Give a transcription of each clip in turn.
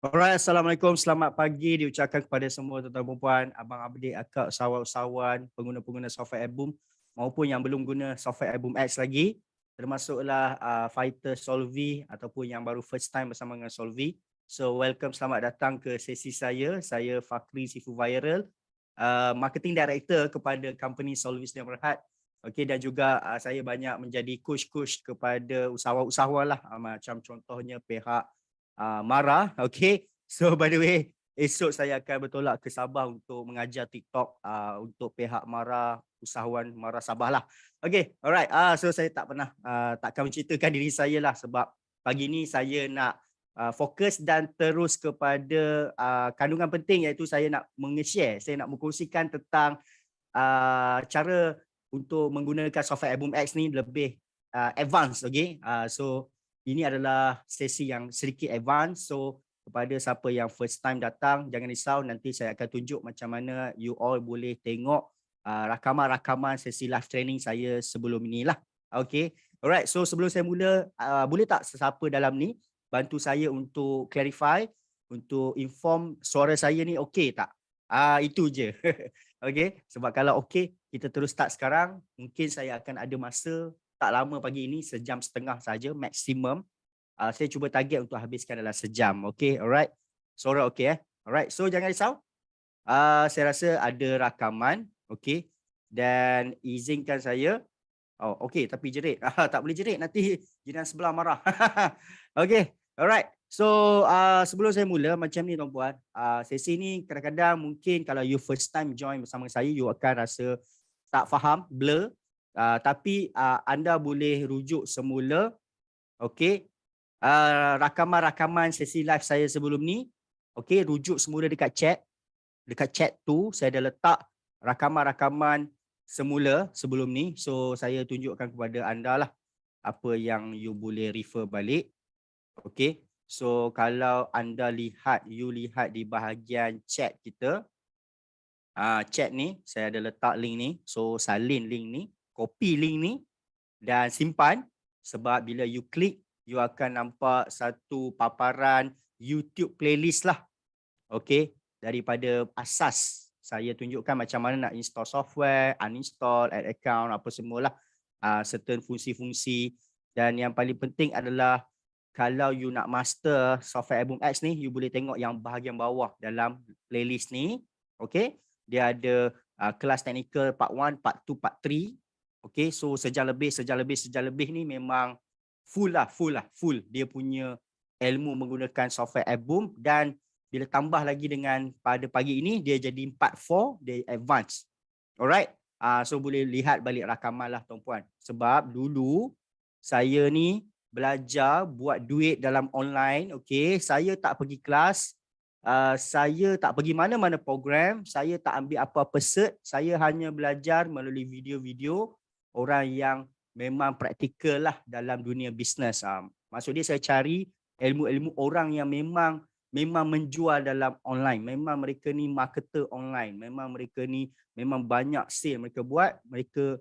Alright, Assalamualaikum. Selamat pagi diucapkan kepada semua tuan-tuan dan puan, abang adik, akak, usahawan-usahawan, pengguna-pengguna software Album maupun yang belum guna software Album X lagi, termasuklah fighter Solvi ataupun yang baru first time bersama dengan Solvi. So welcome, selamat datang ke sesi saya. Saya Fakri Sifu Viral, marketing director kepada company Solvi Sdn Bhd. Okey, dan juga saya banyak menjadi coach-coach kepada usahawan-usahawan lah, macam contohnya pihak Mara. Okay, so by the way, esok saya akan bertolak ke Sabah untuk mengajar TikTok untuk pihak Mara, usahawan Mara Sabah lah. Okay, alright. So saya takkan menceritakan diri saya lah, sebab pagi ni saya nak fokus dan terus kepada kandungan penting, iaitu saya nak menge-share, saya nak mengkongsikan tentang cara untuk menggunakan software Album X ni lebih advance. Okay, so ini adalah sesi yang sedikit advance. So kepada siapa yang first time datang, jangan risau, nanti saya akan tunjuk macam mana you all boleh tengok rakaman-rakaman sesi live training saya sebelum inilah. Okay, alright. So sebelum saya mula, boleh tak sesiapa dalam ni bantu saya untuk clarify, untuk inform suara saya ni okey tak? Itu je. Okay, sebab kalau okey, kita terus start sekarang. Mungkin saya akan ada masa tak lama pagi ini, sejam setengah saja maksimum. Saya cuba target untuk habiskan dalam sejam. Okay, alright. Suara okay Alright, so jangan risau. Saya rasa ada rakaman. Okay, dan izinkan saya. Oh, okay, tapi jerit. Tak boleh jerit, nanti jiran sebelah marah. Okay, alright. So, sebelum saya mula, macam ni tuan-puan. Sesi ni kadang-kadang mungkin kalau you first time join bersama saya, you akan rasa tak faham, blur. Tapi anda boleh rujuk semula. Okay, rakaman-rakaman sesi live saya sebelum ni, okay, rujuk semula dekat chat. Dekat chat tu saya dah letak rakaman-rakaman semula sebelum ni. So saya tunjukkan kepada anda lah apa yang you boleh refer balik. Okay, so kalau anda lihat, you lihat di bahagian chat kita, chat ni saya ada letak link ni. So salin link ni, copy link ni dan simpan, sebab bila you klik, you akan nampak satu paparan YouTube playlist lah. Okay, daripada asas saya tunjukkan macam mana nak install software, uninstall, add account, apa semualah, certain fungsi-fungsi. Dan yang paling penting adalah kalau you nak master software Album X ni, you boleh tengok yang bahagian bawah dalam playlist ni. Okay, dia ada kelas technical part 1, part 2, part 3. Okay, so sejam lebih ni memang full dia punya ilmu menggunakan software Album. Dan bila tambah lagi dengan pada pagi ini, dia jadi part 4, dia advance. Alright, so boleh lihat balik rakaman lah tuan-puan. Sebab dulu saya ni belajar buat duit dalam online. Okay, saya tak pergi kelas, saya tak pergi mana-mana program, saya tak ambil apa-apa cert, saya hanya belajar melalui video-video orang yang memang praktikal lah dalam dunia bisnes. Maksud dia saya cari ilmu-ilmu orang yang memang menjual dalam online, memang mereka ni marketer online, memang mereka ni memang banyak sale mereka buat, mereka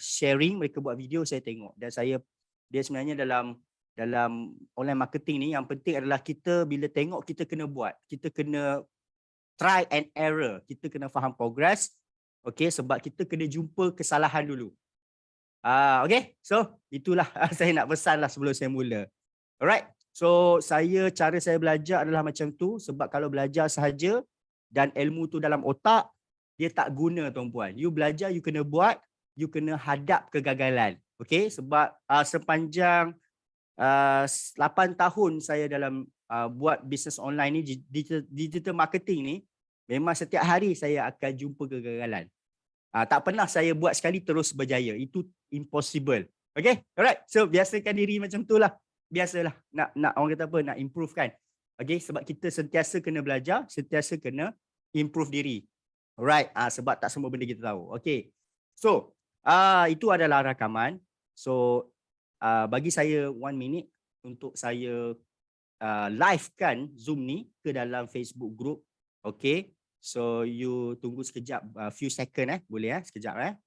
sharing, mereka buat video, saya tengok. Dan dia sebenarnya dalam online marketing ni, yang penting adalah kita bila tengok, kita kena buat, kita kena try and error, kita kena faham progress. Okay, sebab kita kena jumpa kesalahan dulu. Okay, so itulah saya nak pesan lah sebelum saya mula. Alright, so cara saya belajar adalah macam tu, sebab kalau belajar sahaja dan ilmu tu dalam otak, dia tak guna tuan-puan. You belajar, you kena buat, you kena hadap kegagalan. Okay, sebab sepanjang 8 tahun saya dalam buat bisnes online ni, digital marketing ni, memang setiap hari saya akan jumpa kegagalan. Tak pernah saya buat sekali terus berjaya. Itu impossible. Okay, alright. So biasakan diri macam tu lah. Biasalah. Nak orang kata apa? Nak improve kan. Okay, sebab kita sentiasa kena belajar, sentiasa kena improve diri. Alright, sebab tak semua benda kita tahu. Okay, so itu adalah rakaman. So bagi saya 1 minit untuk saya live-kan Zoom ni ke dalam Facebook group. Okay, so you tunggu sekejap, few second boleh sekejap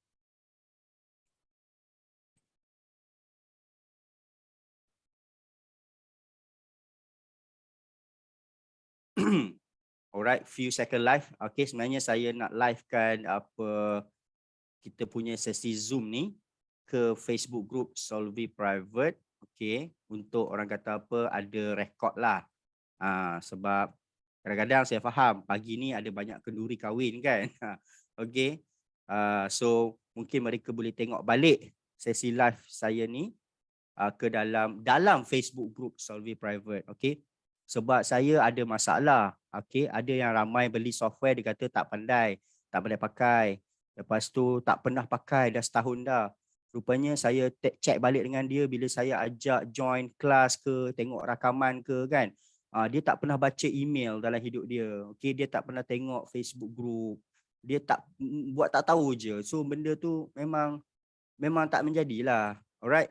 Alright, few second live. Okay, sebenarnya saya nak livekan kita punya sesi Zoom ni ke Facebook group Solvi Private. Okay, untuk orang kata ada rekod lah. Sebab kadang-kadang saya faham pagi ni ada banyak kenduri kahwin kan. Okay, so mungkin mereka boleh tengok balik sesi live saya ni ke dalam Facebook group Solvi Private. Okay, sebab saya ada masalah. Okay, ada yang ramai beli software dia kata tak pandai pakai. Lepas tu tak pernah pakai dah setahun dah. Rupanya saya check balik dengan dia bila saya ajak join kelas ke, tengok rakaman ke kan. Dia tak pernah baca email dalam hidup dia. Okay, dia tak pernah tengok Facebook group. Dia tak buat tak tahu je. So benda tu memang tak menjadilah. Alright.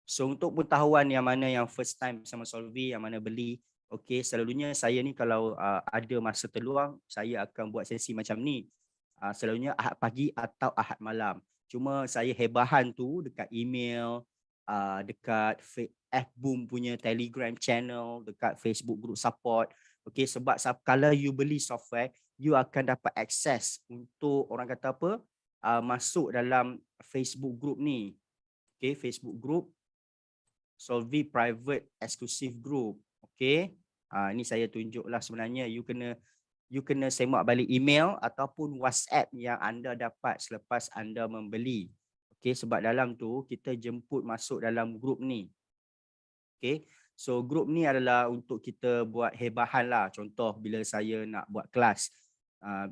So untuk pengetahuan yang mana yang first time sama Solvi, yang mana beli, okay, selalunya saya ni kalau ada masa terluang, saya akan buat sesi macam ni. Selalunya Ahad pagi atau Ahad malam. Cuma saya hebahan tu dekat email, dekat FBoom punya Telegram channel, dekat Facebook group support. Okay, sebab kalau you beli software, you akan dapat akses untuk orang kata masuk dalam Facebook group ni. Okay, Facebook group Solvi Private Exclusive Group. Okay, ini saya tunjuklah sebenarnya you kena semak balik email ataupun WhatsApp yang anda dapat selepas anda membeli. Okay, sebab dalam tu kita jemput masuk dalam grup ni. Okay, so grup ni adalah untuk kita buat hebahan lah. Contoh bila saya nak buat kelas.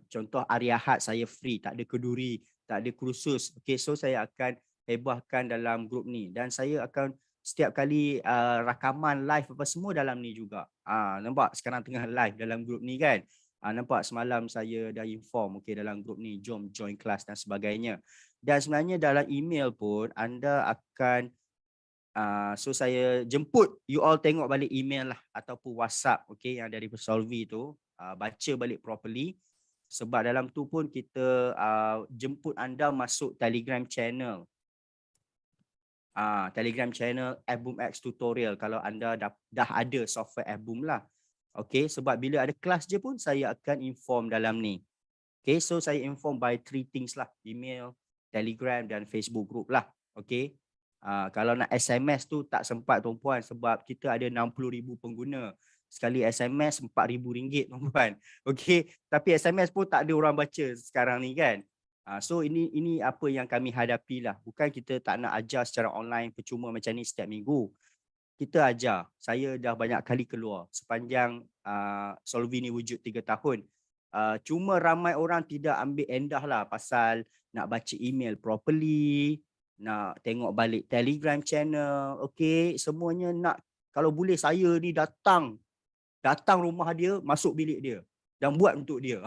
Contoh hari Ahad saya free, tak ada kenduri, tak ada kursus. Okay, so saya akan hebahkan dalam grup ni. Dan saya akan setiap kali rakaman live apa semua dalam ni juga. Nampak sekarang tengah live dalam grup ni kan. Nampak semalam saya dah inform okay, dalam grup ni, jom join kelas dan sebagainya. Dan sebenarnya dalam email pun anda akan so saya jemput you all tengok balik email lah ataupun WhatsApp okay, yang dari Solvi tu, baca balik properly. Sebab dalam tu pun kita jemput anda masuk Telegram channel. Telegram channel FBoom X Tutorial kalau anda dah ada software FBoom lah. Okay, sebab bila ada kelas je pun saya akan inform dalam ni. Okay, so saya inform by 3 things lah. Email, Telegram dan Facebook group lah. Okay, kalau nak SMS tu tak sempat tuan-puan sebab kita ada 60,000 pengguna. Sekali SMS RM4,000 tuan-puan. Okay, tapi SMS pun tak ada orang baca sekarang ni kan. So ini apa yang kami hadapi lah. Bukan kita tak nak ajar secara online percuma macam ni setiap minggu. Kita ajar. Saya dah banyak kali keluar sepanjang Solvi ni wujud 3 tahun. Cuma ramai orang tidak ambil endah lah pasal nak baca email properly, nak tengok balik Telegram channel. Okay, semuanya nak. Kalau boleh saya ni datang rumah dia, masuk bilik dia dan buat untuk dia.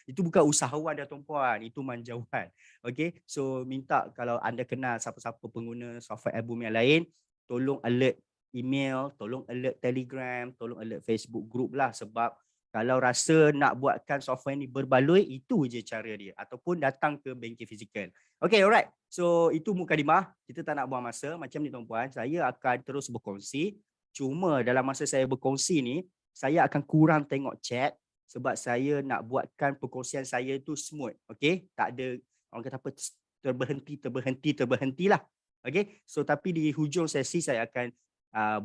Itu bukan usahawan dah tuan-puan, itu manjawan. Okay, so minta kalau anda kenal siapa-siapa pengguna software FBoom yang lain, tolong alert email, tolong alert Telegram, tolong alert Facebook group lah. Sebab kalau rasa nak buatkan software ni berbaloi, itu je cara dia. Ataupun datang ke bengkel fizikal. Okay, alright. So itu mukadimah. Kita tak nak buang masa. Macam ni tuan-puan, saya akan terus berkongsi. Cuma dalam masa saya berkongsi ni, saya akan kurang tengok chat. Sebab saya nak buatkan perkongsian saya tu smooth. Okay, tak ada orang kata terberhenti lah. Okay, so tapi di hujung sesi saya akan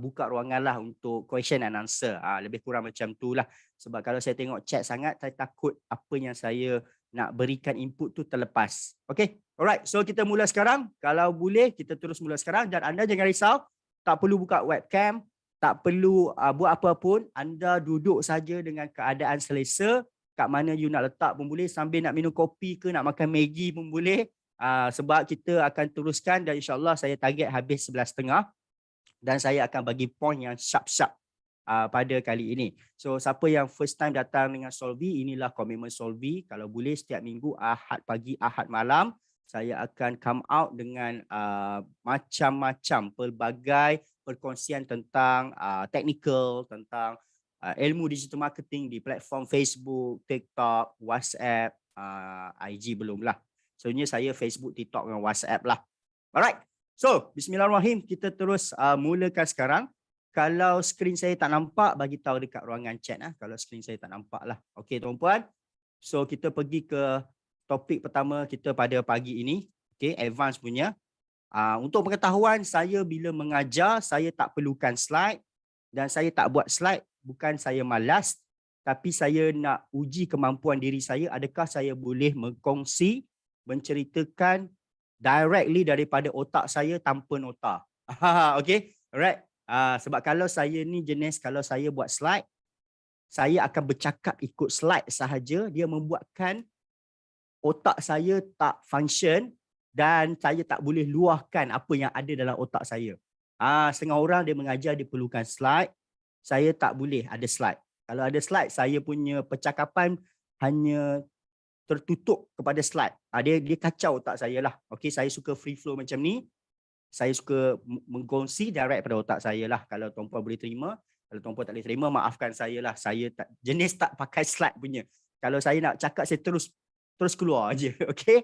buka ruangan lah untuk question and answer. Lebih kurang macam tu lah. Sebab kalau saya tengok chat sangat, saya takut apa yang saya nak berikan input tu terlepas. Okay, alright. So kita mula sekarang. Kalau boleh, kita terus mula sekarang. Dan anda jangan risau, tak perlu buka webcam, tak perlu buat apa pun. Anda duduk saja dengan keadaan selesa. Kat mana you nak letak pun boleh. Sambil nak minum kopi ke, nak makan Maggi pun boleh. Sebab kita akan teruskan dan insyaAllah saya target habis 11.30. Dan saya akan bagi point yang sharp-sharp pada kali ini. So siapa yang first time datang dengan Solvi, inilah komitmen Solvi. Kalau boleh setiap minggu Ahad pagi, Ahad malam, saya akan come out dengan macam-macam pelbagai perkongsian tentang technical, tentang ilmu digital marketing di platform Facebook, TikTok, WhatsApp, IG belum lah. Sebenarnya saya Facebook, TikTok dengan WhatsApp lah. Alright. So, bismillahirrahmanirrahim. Kita terus mulakan sekarang. kalau skrin saya tak nampak, bagi tahu dekat ruangan chat kalau skrin saya tak nampak lah. Okey tuan-puan. So kita pergi ke topik pertama kita pada pagi ini. Okey, advance punya. Untuk pengetahuan, saya bila mengajar, saya tak perlukan slide dan saya tak buat slide bukan saya malas, tapi saya nak uji kemampuan diri saya, adakah saya boleh berkongsi, menceritakan directly daripada otak saya tanpa nota. Okey, alright. Sebab kalau saya ni jenis kalau saya buat slide, saya akan bercakap ikut slide sahaja, dia membuatkan otak saya tak function dan saya tak boleh luahkan apa yang ada dalam otak saya. Setengah orang dia mengajar dia perlukan slide, saya tak boleh ada slide. Kalau ada slide, saya punya percakapan hanya tertutup kepada slide. Dia kacau otak saya lah. Okey, saya suka free flow macam ni. Saya suka mengkongsi direct pada otak saya lah. Kalau tuan-puan boleh terima, kalau tuan-puan tak boleh terima, maafkan saya lah. Saya tak jenis tak pakai slide punya. Kalau saya nak cakap, saya terus keluar aje. Okey.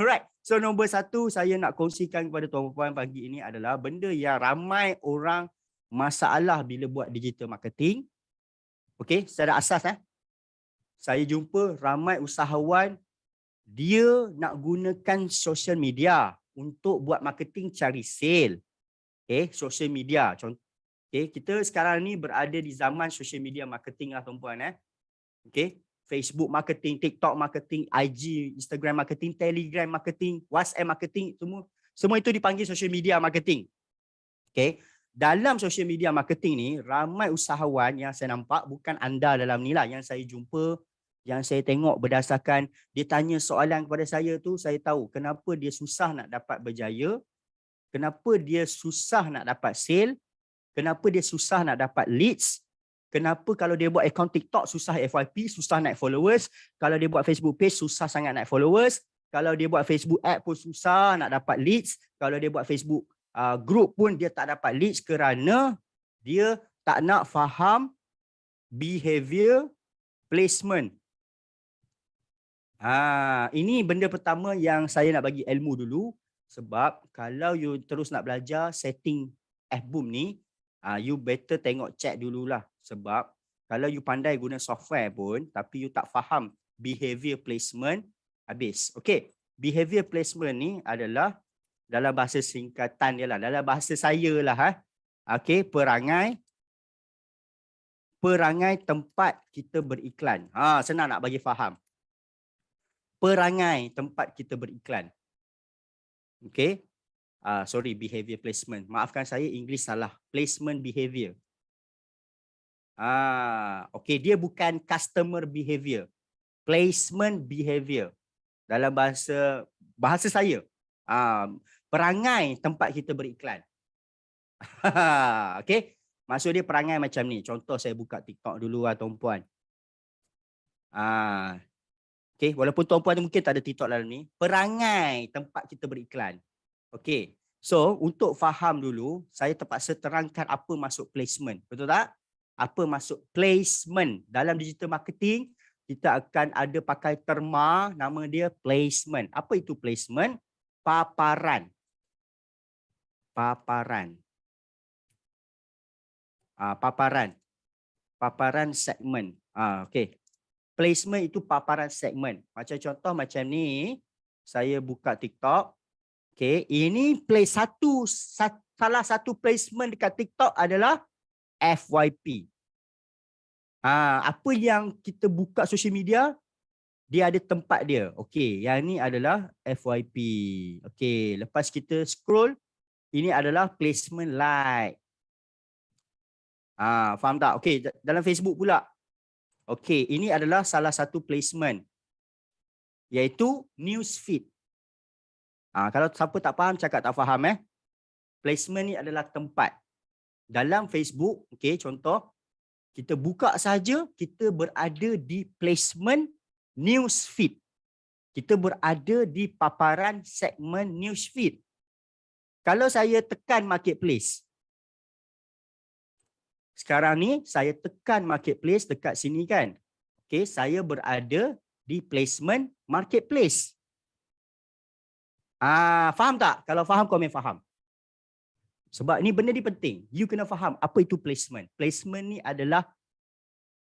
Alright. So nombor satu saya nak kongsikan kepada tuan-puan pagi ini adalah benda yang ramai orang masalah bila buat digital marketing. Okey, secara asas saya jumpa ramai usahawan dia nak gunakan social media untuk buat marketing cari sale. Okay, social media. Okay, kita sekarang ni berada di zaman social media marketing lah tuan-puan. Okay, Facebook marketing, TikTok marketing, IG, Instagram marketing, Telegram marketing, WhatsApp marketing, semua itu dipanggil social media marketing. Okay, dalam social media marketing ni ramai usahawan yang saya nampak, bukan anda dalam ni lah, yang saya jumpa, yang saya tengok berdasarkan dia tanya soalan kepada saya tu, saya tahu kenapa dia susah nak dapat berjaya, kenapa dia susah nak dapat sale, kenapa dia susah nak dapat leads, kenapa kalau dia buat account TikTok susah FYP, susah naik followers, kalau dia buat Facebook page susah sangat naik followers, kalau dia buat Facebook ad pun susah nak dapat leads, kalau dia buat Facebook group pun dia tak dapat leads kerana dia tak nak faham behavior placement. Ini benda pertama yang saya nak bagi ilmu dulu, sebab kalau you terus nak belajar setting FBoom ni, you better tengok chat dululah, sebab kalau you pandai guna software pun tapi you tak faham behavior placement, habis. Okey, behavior placement ni adalah dalam bahasa singkatan dia lah, dalam bahasa saya lah okey, perangai tempat kita beriklan. Senang nak bagi faham. Perangai tempat kita beriklan. Okay. Sorry, behavior placement. Maafkan saya, English salah. Placement behavior. Okay, dia bukan customer behavior. Placement behavior. Dalam bahasa saya. Perangai tempat kita beriklan. Okay. Maksud dia perangai macam ni. Contoh saya buka TikTok dulu tuan-puan. Okay, walaupun tuan-puan mungkin tak ada TikTok dalam ni, perangai tempat kita beriklan. Okay, so untuk faham dulu, saya terpaksa terangkan apa maksud placement. Betul tak? Apa maksud placement? Dalam digital marketing, kita akan ada pakai terma, nama dia placement. Apa itu placement? Paparan. Paparan. Paparan segmen. Okay. Placement itu paparan segmen. Macam contoh macam ni, saya buka TikTok. Okay, ini salah satu placement dekat TikTok adalah FYP. Apa yang kita buka social media, dia ada tempat dia. Okay, yang ni adalah FYP. Okay, lepas kita scroll, ini adalah placement like. Faham tak? Okay, dalam Facebook pula. Okey, ini adalah salah satu placement, iaitu newsfeed. Kalau siapa tak faham, cakap tak faham. Placement ni adalah tempat. Dalam Facebook, okey, contoh, kita buka saja, kita berada di placement newsfeed. Kita berada di paparan segmen newsfeed. Kalau saya tekan marketplace, sekarang ni saya tekan marketplace dekat sini kan. Okey, saya berada di placement marketplace. Faham tak? Kalau faham, komen faham. Sebab ni benda ni penting. You kena faham apa itu placement. Placement ni adalah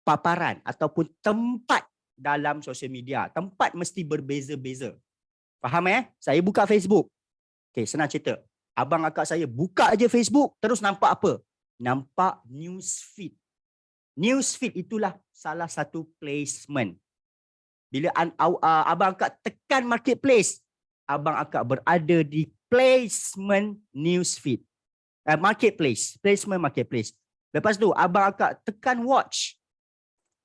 paparan ataupun tempat dalam sosial media. Tempat mesti berbeza-beza. Faham Saya buka Facebook. Okay, senang cerita. Abang akak saya buka aja Facebook, terus nampak apa? Nampak news feed. News feed itulah salah satu placement. Bila abang akak tekan marketplace, abang akak berada di placement news feed. Marketplace. Placement marketplace. Lepas tu, abang akak tekan watch.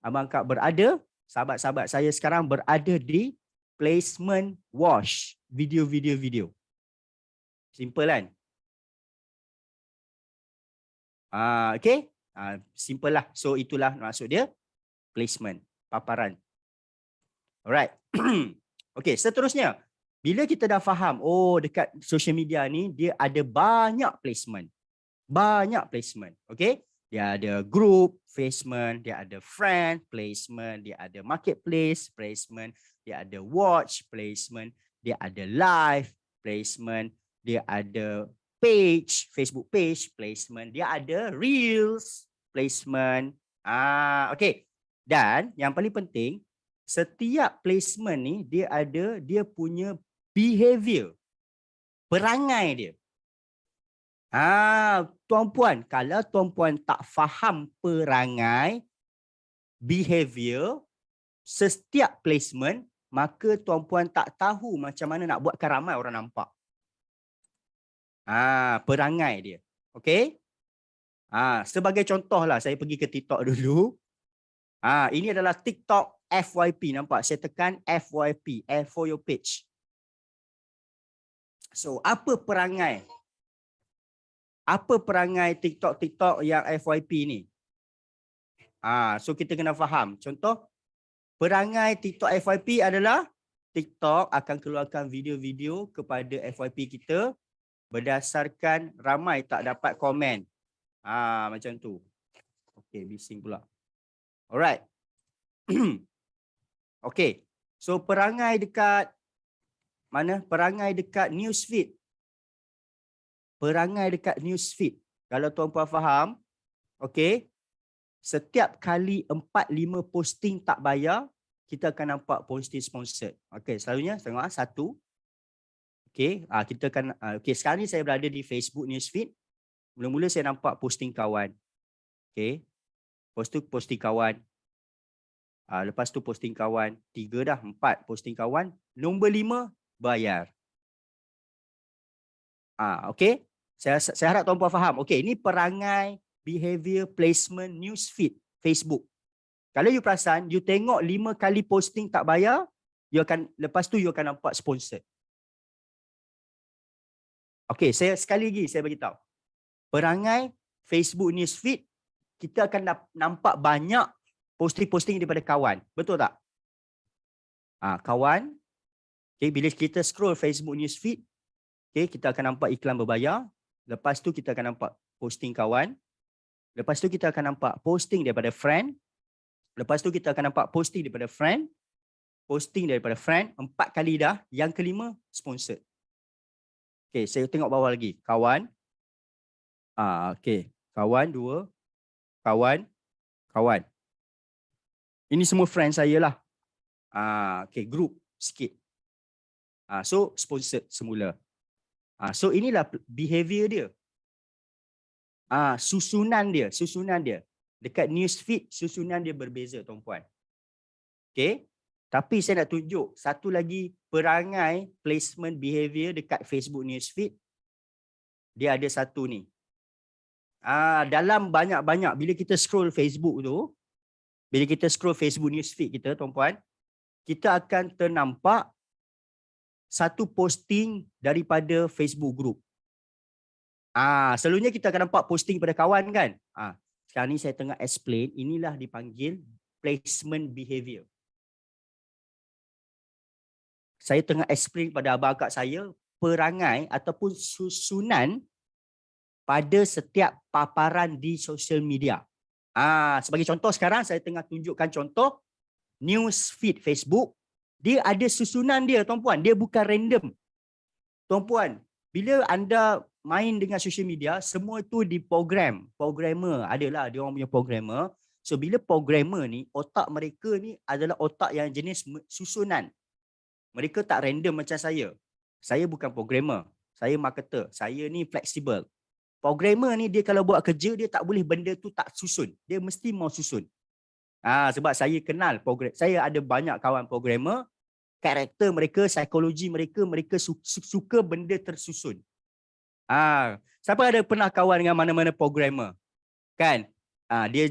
Abang akak berada, sahabat-sahabat saya sekarang berada di placement watch. Video. Simple kan? Okay? Simple lah. So, itulah maksud dia. Placement. Paparan. Alright. Okay, seterusnya. Bila kita dah faham, dekat social media ni, dia ada banyak placement. Okay? Dia ada group placement, dia ada friend placement, dia ada marketplace placement, dia ada watch placement, dia ada live placement, dia ada page, Facebook page placement, dia ada reels placement. Okay. Dan yang paling penting, setiap placement ni dia punya behavior, perangai dia. Tuan-puan, kalau tuan-puan tak faham perangai, behavior, setiap placement, maka tuan-puan tak tahu macam mana nak buatkan ramai orang nampak. Perangai dia. Okey? Sebagai contoh lah, saya pergi ke TikTok dulu. Ini adalah TikTok FYP, nampak? Saya tekan FYP, for your page. So, apa perangai? Apa perangai TikTok yang FYP ni? So kita kena faham. Contoh, perangai TikTok FYP adalah TikTok akan keluarkan video-video kepada FYP kita berdasarkan ramai tak dapat komen. Macam tu. Okey, bising pula. Alright. Okey. So perangai dekat mana? Perangai dekat newsfeed. Perangai dekat newsfeed. Kalau tuan-puan faham, okey, setiap kali 4-5 posting tak bayar, kita akan nampak posting sponsored. Okey, selalunya tengok satu. Okey, kita akan okey, sekarang ni saya berada di Facebook newsfeed. Mula-mula saya nampak posting kawan. Okey. Lepas tu posting kawan. Lepas tu posting kawan, 3 dah, 4 posting kawan, nombor 5 bayar. Okey. Saya harap tuan-puan faham. Okey, ini perangai behavior placement newsfeed Facebook. Kalau you perasan, you tengok 5 kali posting tak bayar, lepas tu you akan nampak sponsored. Okey, sekali lagi saya bagi tahu. Perangai Facebook newsfeed, kita akan nampak banyak posting-posting daripada kawan. Betul tak? Kawan. Okey, bila kita scroll Facebook newsfeed, okey, kita akan nampak iklan berbayar. Lepas tu kita akan nampak posting kawan. Lepas tu kita akan nampak posting daripada friend. Lepas tu kita akan nampak posting daripada friend. Posting daripada friend. 4 kali dah. Yang kelima, sponsored. Okay, saya tengok bawah lagi. Kawan. Okay. Kawan 2. Kawan. Ini semua friend saya lah. Okay, group sikit. So, sponsored semula. So inilah behavior dia. Susunan dia. Dekat newsfeed, susunan dia berbeza, tuan-puan. Okay. Tapi saya nak tunjuk satu lagi perangai placement behavior dekat Facebook newsfeed. Dia ada satu ni. Dalam banyak-banyak, bila kita scroll Facebook tu, bila kita scroll Facebook newsfeed kita, tuan-puan, kita akan ternampak satu posting daripada Facebook group. Selalunya kita akan nampak posting pada kawan kan. Sekarang ni saya tengah explain, inilah dipanggil placement behavior. Saya tengah explain pada abang akak saya perangai ataupun susunan pada setiap paparan di social media. Sebagai contoh sekarang saya tengah tunjukkan contoh news feed Facebook. Dia ada susunan dia, tuan-puan. Dia bukan random. Tuan-puan, bila anda main dengan social media, semua tu diprogram. Programmer, adalah dia orang punya programmer. So bila programmer ni, otak mereka ni adalah otak yang jenis susunan. Mereka tak random macam saya. Saya bukan programmer. Saya marketer. Saya ni fleksibel. Programmer ni dia kalau buat kerja, dia tak boleh benda tu tak susun. Dia mesti mau susun. Sebab saya kenal program. Saya ada banyak kawan programmer. Karakter mereka, psikologi mereka, mereka suka benda tersusun. Siapa ada pernah kawan dengan mana-mana programmer? Kan? Dia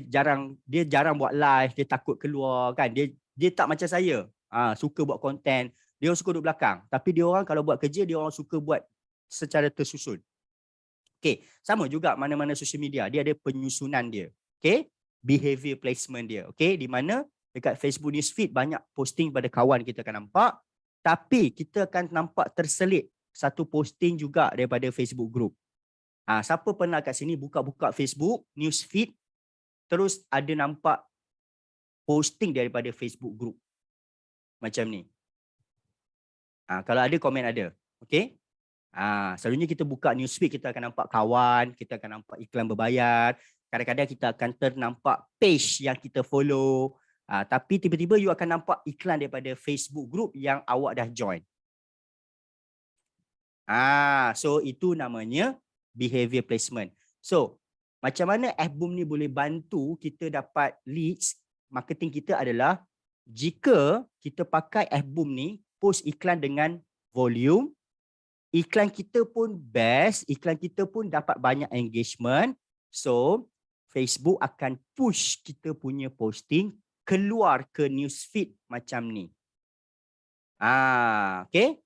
jarang buat live, dia takut keluar kan. Dia tak macam saya. Suka buat konten. Dia orang suka duduk belakang. Tapi dia orang kalau buat kerja, dia orang suka buat secara tersusun. Okay, sama juga mana-mana social media. Dia ada penyusunan dia. Okay, behavior placement dia. Okay, di mana dekat Facebook Newsfeed banyak posting pada kawan kita akan nampak. Tapi kita akan nampak terselit satu posting juga daripada Facebook group. Siapa pernah kat sini buka-buka Facebook Newsfeed, terus ada nampak posting daripada Facebook group macam ni? Kalau ada, komen ada. Okay? Selalunya kita buka newsfeed, kita akan nampak kawan, kita akan nampak iklan berbayar. Kadang-kadang kita akan ternampak page yang kita follow. Tapi tiba-tiba you akan nampak iklan daripada Facebook group yang awak dah join. So itu namanya behavior placement. So, macam mana FBoom ni boleh bantu kita dapat leads? Marketing kita adalah jika kita pakai FBoom ni, post iklan dengan volume, iklan kita pun best, iklan kita pun dapat banyak engagement. So, Facebook akan push kita punya posting keluar ke newsfeed macam ni. Okay?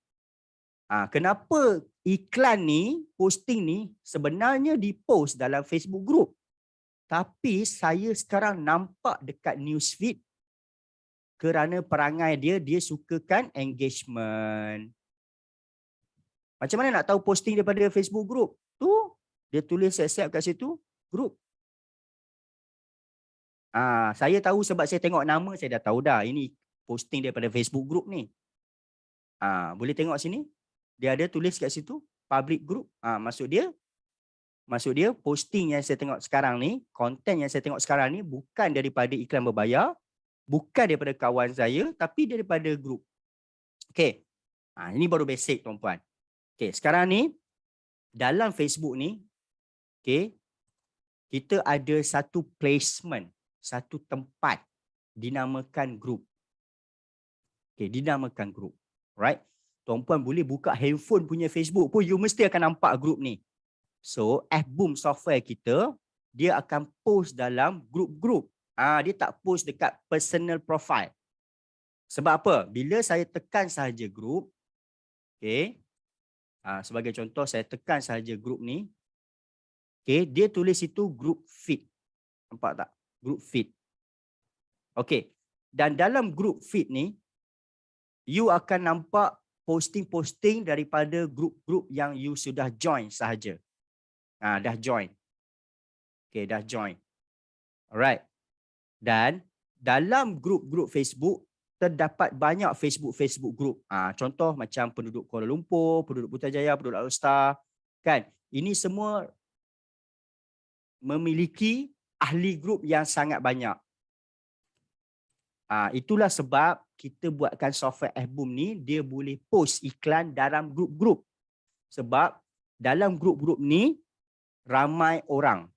Kenapa iklan ni, posting ni sebenarnya di-post dalam Facebook group? Tapi saya sekarang nampak dekat newsfeed kerana perangai dia sukakan engagement. Macam mana nak tahu posting daripada Facebook group? Tu, dia tulis siap-siap kat situ, group. Saya tahu sebab saya tengok nama, saya dah tahu dah ini posting daripada Facebook group ni. Boleh tengok sini. Dia ada tulis kat situ, public group. Maksud dia posting yang saya tengok sekarang ni, konten yang saya tengok sekarang ni bukan daripada iklan berbayar, bukan daripada kawan saya, tapi daripada group. Okay. Ini baru basic, tuan-puan. Okay, sekarang ni, dalam Facebook ni, okay, kita ada satu placement, satu tempat dinamakan group. Okay, dinamakan group. Right? Tuan-puan boleh buka handphone punya Facebook pun, you mesti akan nampak group ni. So, FBoom software kita, dia akan post dalam group-group. Dia tak post dekat personal profile. Sebab apa? Bila saya tekan sahaja group, okay, sebagai contoh, saya tekan sahaja group ni, okay, dia tulis itu group feed. Nampak tak? Group feed. Okay. Dan dalam group feed ni, you akan nampak posting-posting daripada group-group yang you sudah join sahaja. Dah join. Okay, dah join. Alright. Dan dalam group-group Facebook, terdapat banyak Facebook group. Contoh macam penduduk Kuala Lumpur, penduduk Putrajaya, penduduk Alor, kan? Ini semua memiliki ahli group yang sangat banyak. Itulah sebab kita buatkan software FBoom ni, dia boleh post iklan dalam grup-grup. Sebab dalam grup-grup ni ramai orang.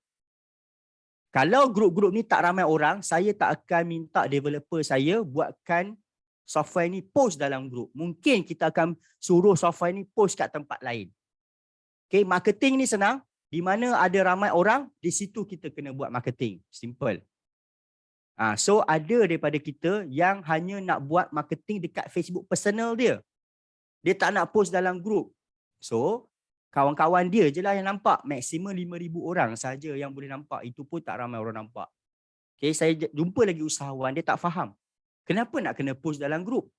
Kalau grup-grup ni tak ramai orang, saya tak akan minta developer saya buatkan software ni post dalam grup. Mungkin kita akan suruh software ni post kat tempat lain. Okay, marketing ni senang. Di mana ada ramai orang, di situ kita kena buat marketing. Simple. So ada daripada kita yang hanya nak buat marketing dekat Facebook personal dia. Dia tak nak post dalam grup. So kawan-kawan dia je lah yang nampak. Maksimum 5,000 orang saja yang boleh nampak. Itu pun tak ramai orang nampak. Okay, saya jumpa lagi usahawan, dia tak faham. Kenapa nak kena post dalam grup?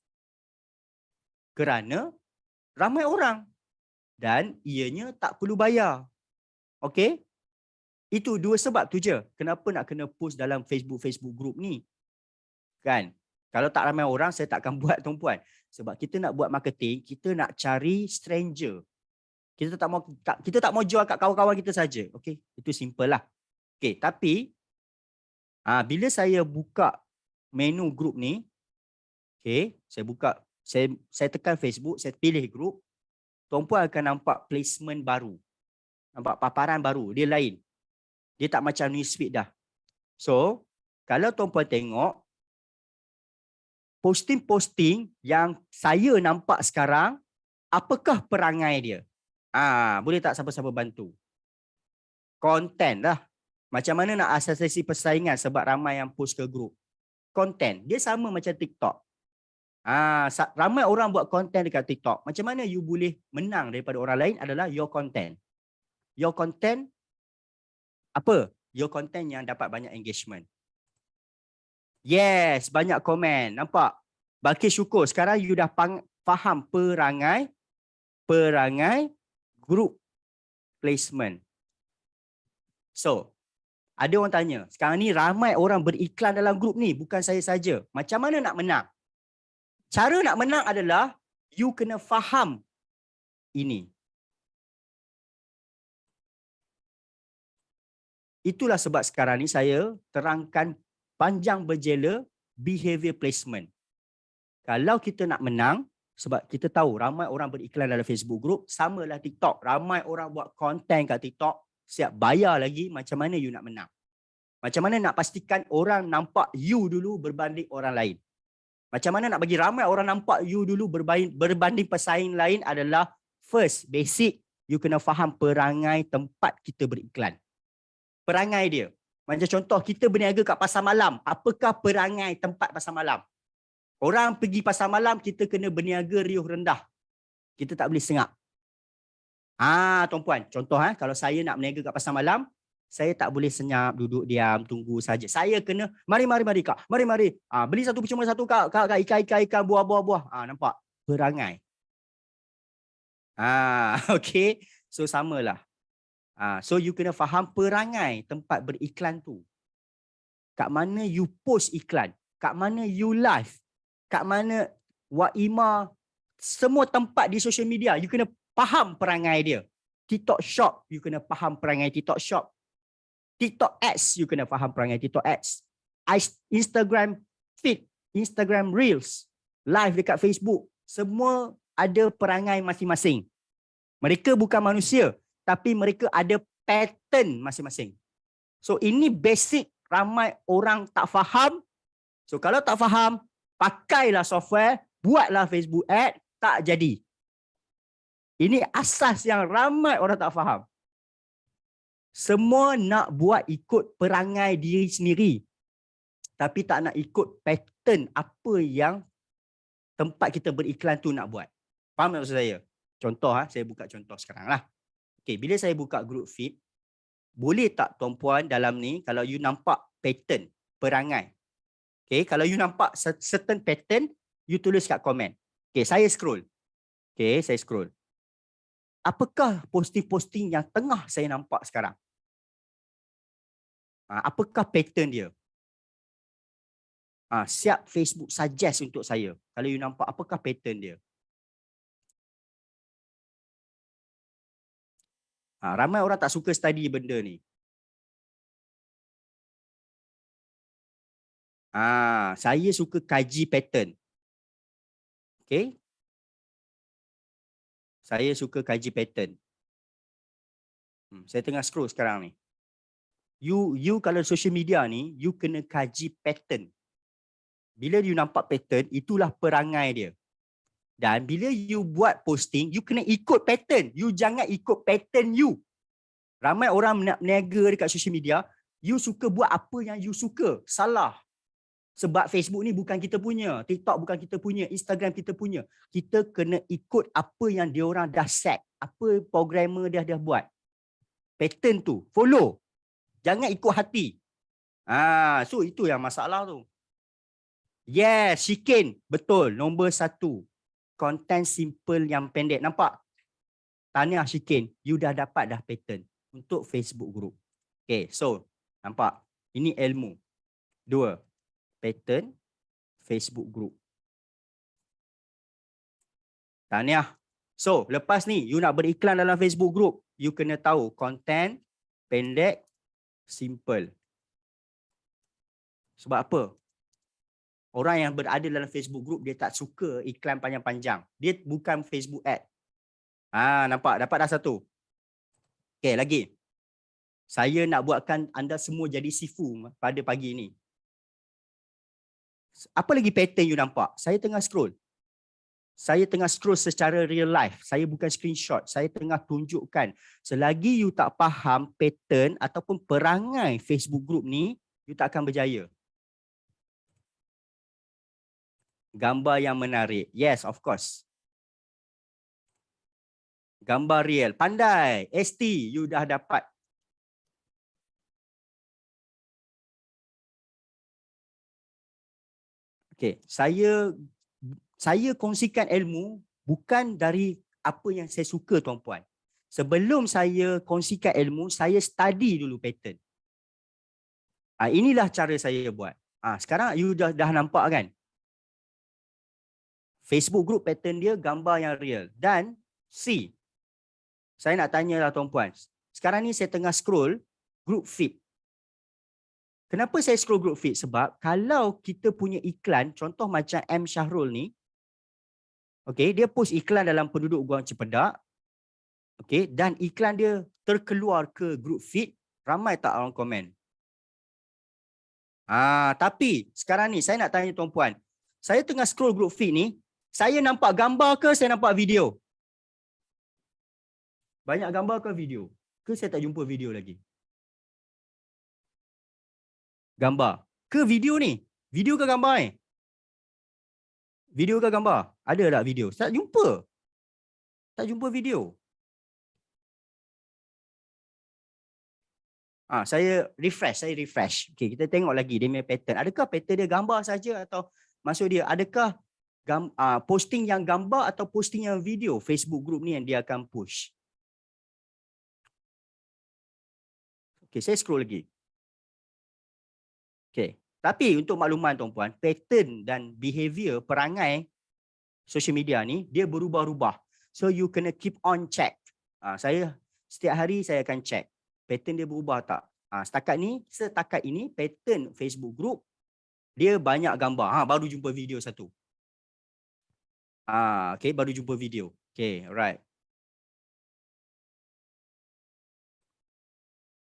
Kerana ramai orang. Dan ianya tak perlu bayar. Okay? Itu dua sebab tu je. Kenapa nak kena post dalam Facebook group ni? Kan? Kalau tak ramai orang, saya tak akan buat, tuan-puan. Sebab kita nak buat marketing, kita nak cari stranger. Kita tak mau jual kat kawan-kawan kita saja. Okey, itu simple lah. Okey, tapi bila saya buka menu grup ni, okey, saya tekan Facebook, saya pilih grup, tuan-puan akan nampak placement baru. Nampak paparan baru, dia lain. Dia tak macam newsfeed dah. So, kalau tuan-puan tengok posting-posting yang saya nampak sekarang, apakah perangai dia? Boleh tak siapa-siapa bantu? Konten lah. Macam mana nak asasiasi persaingan sebab ramai yang post ke grup? Konten. Dia sama macam TikTok. Ramai orang buat konten dekat TikTok. Macam mana you boleh menang daripada orang lain adalah your content. Your content apa? Your content yang dapat banyak engagement. Yes, banyak komen. Nampak? Bakir syukur. Sekarang you dah faham perangai group placement. So, ada orang tanya, sekarang ni ramai orang beriklan dalam grup ni, bukan saya saja. Macam mana nak menang? Cara nak menang adalah you kena faham ini. Itulah sebab sekarang ni saya terangkan panjang berjela behavior placement. Kalau kita nak menang, sebab kita tahu ramai orang beriklan dalam Facebook group, samalah TikTok. Ramai orang buat konten kat TikTok, siap bayar lagi, macam mana you nak menang? Macam mana nak pastikan orang nampak you dulu berbanding orang lain? Macam mana nak bagi ramai orang nampak you dulu berbanding pesaing lain adalah first, basic, you kena faham perangai tempat kita beriklan. Perangai dia. Macam contoh, kita berniaga kat pasar malam. Apakah perangai tempat pasar malam? Orang pergi pasar malam, kita kena berniaga riuh rendah. Kita tak boleh sengak. Tuan-puan, contoh kalau saya nak berniaga kat pasar malam, saya tak boleh senyap, duduk diam, tunggu saja. Saya kena, mari kak, mari. Beli satu percuma satu kak, ikan, buah. Nampak? Perangai. Okay. So, samalah. So, you kena faham perangai tempat beriklan tu. Kat mana you post iklan, kat mana you live, kat mana Waima, semua tempat di social media, you kena faham perangai dia. TikTok Shop, you kena faham perangai TikTok Shop. TikTok Ads, you kena faham perangai TikTok Ads. Instagram Feed, Instagram Reels, live dekat Facebook, semua ada perangai masing-masing. Mereka bukan manusia, tapi mereka ada pattern masing-masing. So ini basic, ramai orang tak faham. So kalau tak faham, pakailah software, buatlah Facebook ad, tak jadi. Ini asas yang ramai orang tak faham. Semua nak buat ikut perangai diri sendiri. Tapi tak nak ikut pattern apa yang tempat kita beriklan tu nak buat. Faham tak maksud saya? Contoh, saya buka contoh sekarang lah. Okay, bila saya buka group feed, boleh tak tuan-puan dalam ni, kalau you nampak pattern, perangai. Okay, kalau you nampak certain pattern, you tulis kat komen. Okay, saya scroll. Okay, saya scroll. Apakah posting-posting yang tengah saya nampak sekarang? Apakah pattern dia? Siap Facebook suggest untuk saya. Kalau you nampak apakah pattern dia? Ramai orang tak suka study benda ni. Saya suka kaji pattern. Okay? Saya suka kaji pattern. Saya tengah scroll sekarang ni. You kalau social media ni, you kena kaji pattern. Bila you nampak pattern, itulah perangai dia. Dan bila you buat posting, you kena ikut pattern. You jangan ikut pattern you. Ramai orang nak berniaga dekat social media, you suka buat apa yang you suka. Salah. Sebab Facebook ni bukan kita punya, TikTok bukan kita punya, Instagram kita punya. Kita kena ikut apa yang diorang dah set, apa programmer dia dah buat. Pattern tu, follow. Jangan ikut hati. So itu yang masalah tu. Yes, Shikin, betul. Nombor 1. Content simple yang pendek. Nampak? Tahniah Shikin, you dah dapat dah pattern untuk Facebook group. Okay, so nampak? Ini ilmu. 2. Pattern Facebook group. Tahniah. So, lepas ni you nak beriklan dalam Facebook group, you kena tahu content pendek, simple. Sebab apa? Orang yang berada dalam Facebook group dia tak suka iklan panjang-panjang. Dia bukan Facebook ad. Nampak? Dapat dah satu. Okay, lagi. Saya nak buatkan anda semua jadi sifu pada pagi ni. Apa lagi pattern you nampak? Saya tengah scroll. Saya tengah scroll secara real life. Saya bukan screenshot. Saya tengah tunjukkan. Selagi you tak faham pattern ataupun perangai Facebook group ni, you tak akan berjaya. Gambar yang menarik. Yes, of course. Gambar real. Pandai. ST, you dah dapat. Okay, saya kongsikan ilmu bukan dari apa yang saya suka, tuan-puan. Sebelum saya kongsikan ilmu, saya study dulu pattern. Inilah cara saya buat. Sekarang you dah nampak kan? Facebook group pattern dia gambar yang real. Dan C, saya nak tanyalah tuan-puan. Sekarang ni saya tengah scroll group feed. Kenapa saya scroll group feed? Sebab kalau kita punya iklan, contoh macam M. Syahrul ni, okay, dia post iklan dalam penduduk Guang Cepedak, okay, dan iklan dia terkeluar ke group feed, ramai tak orang komen? Tapi sekarang ni saya nak tanya tuan-puan, saya tengah scroll group feed ni, saya nampak gambar ke saya nampak video? Banyak gambar ke video? Ke saya tak jumpa video lagi? Gambar. Ke video ni? Video ke gambar ni? Video ke gambar? Ada tak video? Tak jumpa. Tak jumpa video. Saya refresh. Okay, kita tengok lagi dia punya pattern. Adakah pattern dia gambar saja atau maksud dia adakah posting yang gambar atau posting yang video Facebook group ni yang dia akan push? Okay, saya scroll lagi. Okay, tapi untuk makluman tuan-puan, pattern dan behavior perangai social media ni dia berubah-ubah. So you kena keep on check. Saya setiap hari saya akan check pattern dia berubah tak. Setakat ini pattern Facebook group dia banyak gambar. Baru jumpa video satu. Okay, baru jumpa video. Okay, alright.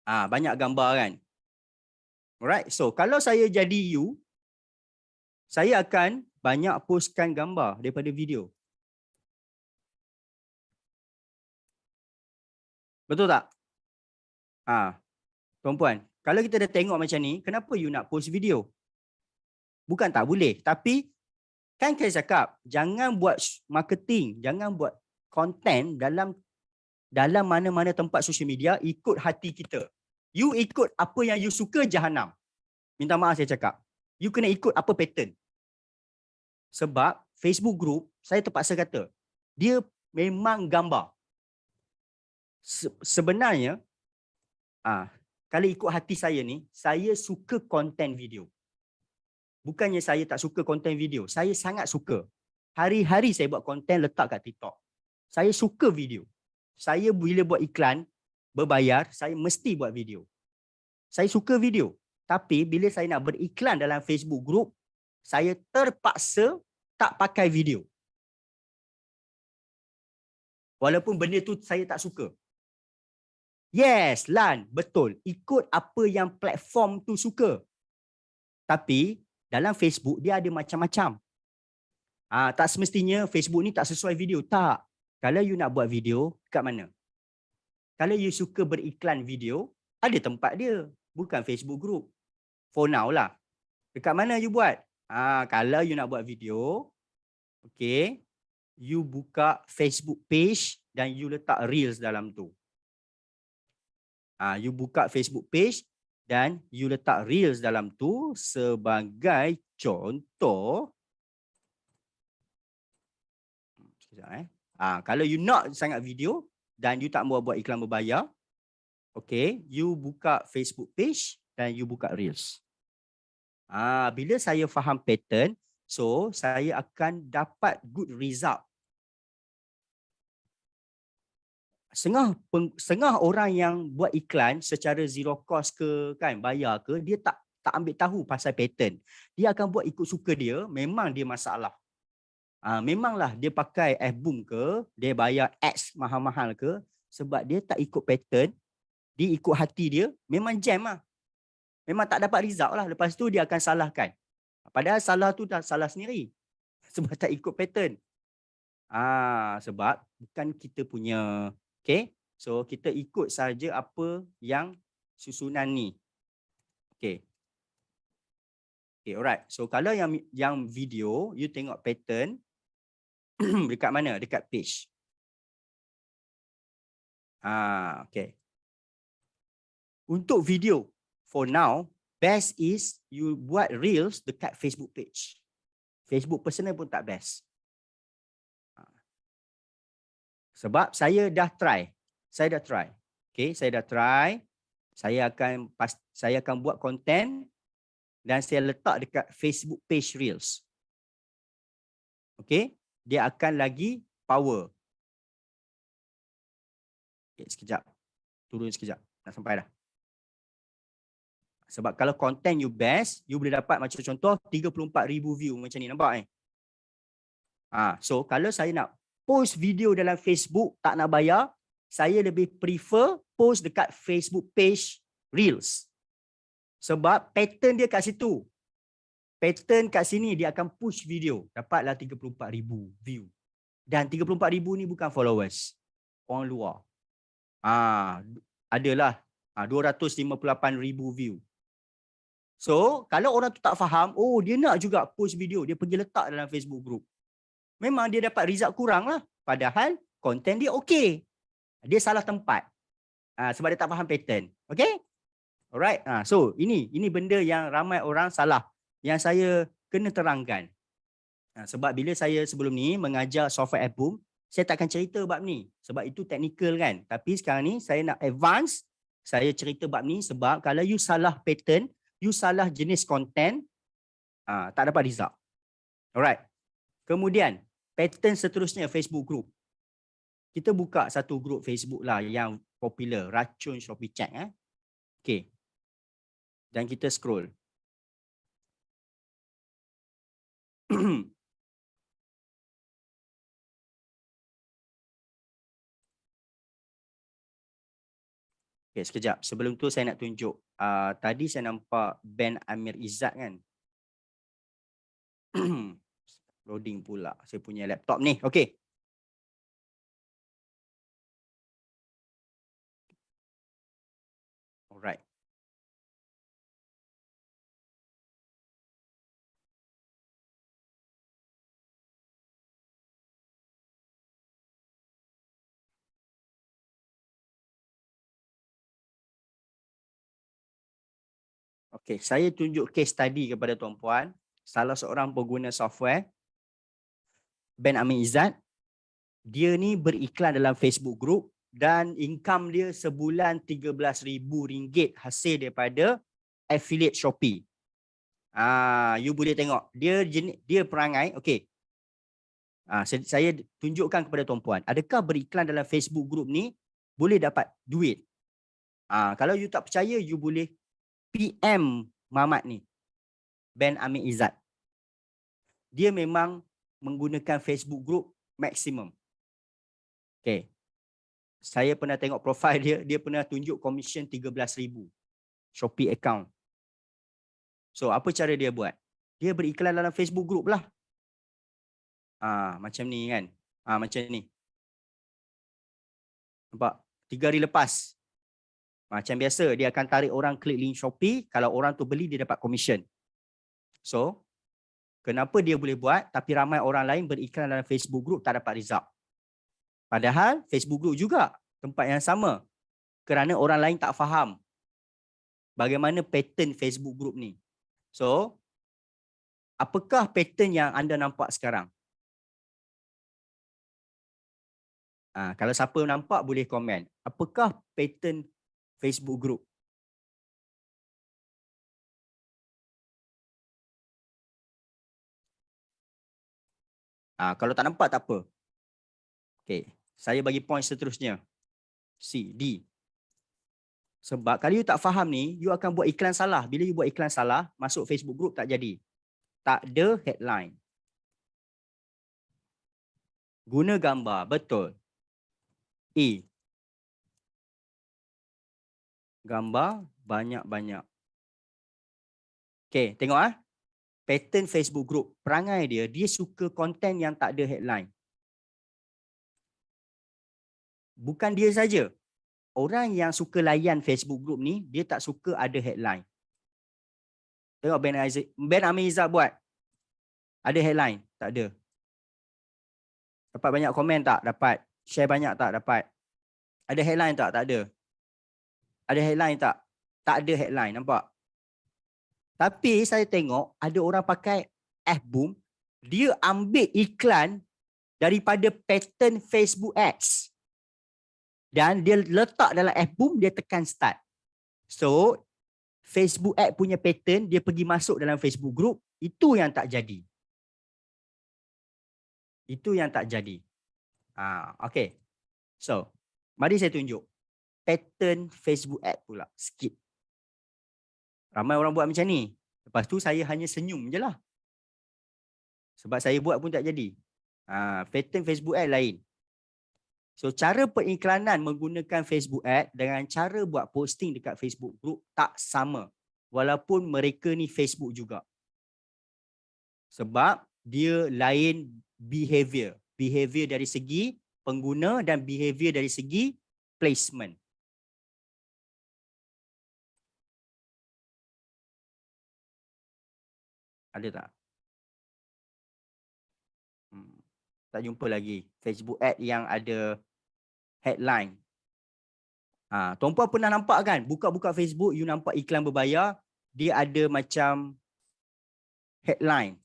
Banyak gambar kan. Alright, so kalau saya jadi you, saya akan banyak postkan gambar daripada video. Betul tak? Tuan-puan, kalau kita dah tengok macam ni, kenapa you nak post video? Bukan tak boleh, tapi kan saya cakap, jangan buat marketing, jangan buat konten dalam mana-mana tempat social media ikut hati kita. You ikut apa yang you suka, jahanam. Minta maaf saya cakap. You kena ikut apa pattern. Sebab Facebook group, saya terpaksa kata, dia memang gambar. Sebenarnya, kalau ikut hati saya ni, saya suka konten video. Bukannya saya tak suka konten video. Saya sangat suka. Hari-hari saya buat konten letak kat TikTok. Saya suka video. Saya bila buat iklan berbayar, saya mesti buat video. Saya suka video. Tapi bila saya nak beriklan dalam Facebook group, saya terpaksa tak pakai video. Walaupun benda tu saya tak suka. Yes, Lan, betul. Ikut apa yang platform tu suka. Tapi dalam Facebook dia ada macam-macam. Tak semestinya Facebook ni tak sesuai video. Tak. Kalau you nak buat video, kat mana? Kalau you suka beriklan video, ada tempat dia. Bukan Facebook group. For now lah. Dekat mana you buat? Kalau you nak buat video, okay, you buka Facebook page dan you letak Reels dalam tu. You buka Facebook page dan you letak Reels dalam tu sebagai contoh. Sekejap, kalau you nak sangat video dan you tak mau buat iklan berbayar, okay, you buka Facebook page dan you buka Reels. Bila saya faham pattern, so saya akan dapat good result. setengah orang yang buat iklan secara zero cost ke kan bayar ke, dia tak ambil tahu pasal pattern. Dia akan buat ikut suka dia, memang dia masalah. Memanglah dia pakai Fboom ke, dia bayar ads mahal-mahal ke, sebab dia tak ikut pattern, dia ikut hati dia, memang jam lah. Memang tak dapat result lah. Lepas tu dia akan salahkan. Padahal salah tu dah salah sendiri. Sebab tak ikut pattern. Sebab bukan kita punya. Okay. So kita ikut saja apa yang susunan ni. Okay. Okay, alright. So kalau yang video, you tengok pattern dekat mana? Dekat page. Okay. Untuk video, for now, best is you buat reels dekat Facebook page. Facebook personal pun tak best. Sebab saya dah try. Okay, saya dah try. Saya akan buat konten dan saya letak dekat Facebook page reels. Okay, dia akan lagi power. Okay, sekejap. Turun sekejap. Nak sampai dah. Sebab kalau konten you best, you boleh dapat macam contoh 34,000 view macam ni, nampak ni? So kalau saya nak post video dalam Facebook tak nak bayar, saya lebih prefer post dekat Facebook page Reels. Sebab pattern dia kat situ. Pattern kat sini dia akan push video, dapatlah 34,000 view. Dan 34,000 ni bukan followers, orang luar. Adalah 258,000 view. So, kalau orang tu tak faham, oh dia nak juga post video, dia pergi letak dalam Facebook group. Memang dia dapat result kurang lah. Padahal konten dia okey. Dia salah tempat. Sebab dia tak faham pattern. Okay? Alright. So, ini benda yang ramai orang salah. Yang saya kena terangkan. Sebab bila saya sebelum ni mengajar software Fboom, saya takkan cerita bab ni. Sebab itu technical kan. Tapi sekarang ni saya nak advance. Saya cerita bab ni sebab kalau you salah pattern, you salah jenis konten, tak dapat result. Alright. Kemudian, pattern seterusnya Facebook group. Kita buka satu group Facebook lah yang popular, Racun Shopee Chat. Okay. Dan kita scroll. Okay, sekejap. Sebelum tu saya nak tunjuk. Tadi saya nampak Ben Amir Izzat kan. Loading pula saya punya laptop ni. Okay. Alright. Okay, saya tunjuk case study kepada tuan-puan. Salah seorang pengguna software, Ben Amir Izzat, dia ni beriklan dalam Facebook group dan income dia sebulan RM13,000 hasil daripada affiliate Shopee. You boleh tengok. Dia perangai, okey. Saya tunjukkan kepada tuan-puan, adakah beriklan dalam Facebook group ni boleh dapat duit? Kalau you tak percaya, you boleh PM Mamat ni, Ben Amir Izzat. Dia memang menggunakan Facebook group maksimum. Okay. Saya pernah tengok profil dia pernah tunjuk commission 13,000 Shopee account. So, apa cara dia buat? Dia beriklan dalam Facebook group lah. Macam ni kan. Macam ni. Nampak? 3 hari lepas. Macam biasa, dia akan tarik orang klik link Shopee. Kalau orang tu beli, dia dapat commission. So, kenapa dia boleh buat tapi ramai orang lain beriklan dalam Facebook group tak dapat result? Padahal Facebook group juga tempat yang sama. Kerana orang lain tak faham bagaimana pattern Facebook group ni. So, apakah pattern yang anda nampak sekarang? Kalau siapa nampak boleh komen. Apakah pattern Facebook group? Kalau tak nampak tak apa. Okay. Saya bagi point seterusnya. C, D. Sebab kalau you tak faham ni, you akan buat iklan salah. Bila you buat iklan salah, masuk Facebook group tak jadi. Tak ada headline. Guna gambar, betul. E. Gambar banyak-banyak. Okay, tengok ah. Pattern Facebook group. Perangai dia, dia suka konten yang tak ada headline. Bukan dia saja. Orang yang suka layan Facebook group ni, dia tak suka ada headline. Tengok Ben Amiza buat. Ada headline? Tak ada. Dapat banyak komen tak? Dapat. Share banyak tak? Dapat. Ada headline tak? Tak ada. Ada headline tak? Tak ada headline. Nampak? Tapi saya tengok ada orang pakai Fboom. Dia ambil iklan daripada pattern Facebook Ads. Dan dia letak dalam Fboom, dia tekan start. So, Facebook Ad punya pattern, dia pergi masuk dalam Facebook group, itu yang tak jadi. Itu yang tak jadi. Okay. So, mari saya tunjuk. Pattern Facebook Ad pula, sikit. Ramai orang buat macam ni. Lepas tu saya hanya senyum je lah. Sebab saya buat pun tak jadi. Pattern Facebook Ad lain. So, cara periklanan menggunakan Facebook Ad dengan cara buat posting dekat Facebook group tak sama. Walaupun mereka ni Facebook juga. Sebab dia lain behavior. Behavior dari segi pengguna dan behavior dari segi placement. Ada tak? Tak jumpa lagi Facebook Ad yang ada headline. Tuan-puan pernah nampak kan? Buka-buka Facebook, you nampak iklan berbayar, dia ada macam headline.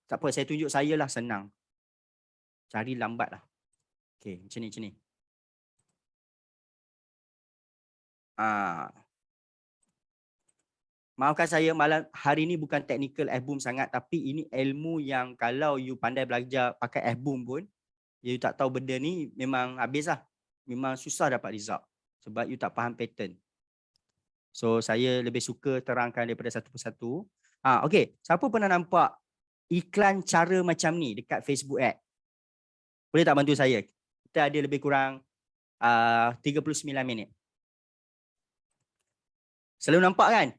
Tak apa, saya tunjuk saya lah, senang. Cari lambat lah. Okay, macam ni. Maafkan saya, malam hari ni bukan technical Fboom sangat, tapi ini ilmu yang kalau you pandai belajar pakai Fboom pun, you tak tahu benda ni, memang habis lah. Memang susah dapat result. Sebab you tak faham pattern. So, saya lebih suka terangkan daripada satu persatu. Okay, siapa pernah nampak iklan cara macam ni dekat Facebook Ad? Boleh tak bantu saya? Kita ada lebih kurang 39 minit. Selalu nampak kan?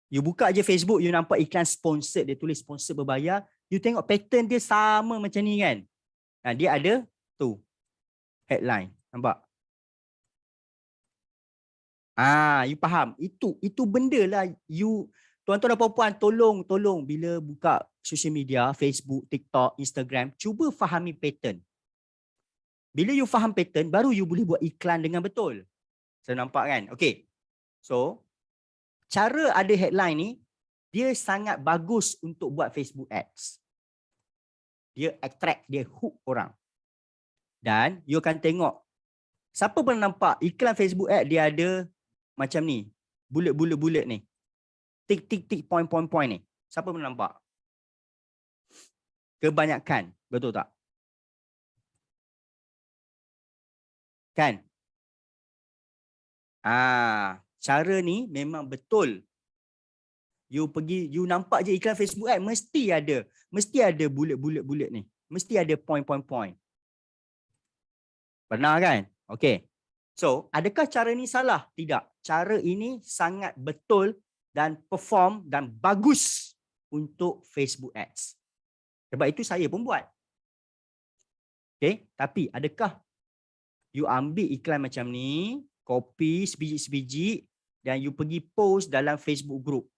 You buka je Facebook, you nampak iklan sponsored, dia tulis sponsor berbayar. You tengok pattern dia sama macam ni kan? Dia ada tu headline. Nampak? You faham? Itu benda lah you, tuan-tuan dan puan-puan, tolong bila buka social media, Facebook, TikTok, Instagram, cuba fahami pattern. Bila you faham pattern, baru you boleh buat iklan dengan betul. Saya nampak kan? Okay. So, cara ada headline ni, dia sangat bagus untuk buat Facebook Ads. Dia attract, dia hook orang. Dan you akan tengok, siapa pernah nampak iklan Facebook Ad dia ada macam ni, bulat-bulat ni. Tik, point ni. Siapa pernah nampak? Kebanyakan, betul tak? Kan? Cara ni memang betul. You nampak je iklan Facebook Ad, mesti ada bulat-bulat ni. Mesti ada point. Pernah kan? Okay. So, adakah cara ni salah? Tidak. Cara ini sangat betul dan perform dan bagus untuk Facebook Ads. Sebab itu saya pun buat. Okay. Tapi adakah you ambil iklan macam ni, copy sebiji-sebiji dan you pergi post dalam Facebook group?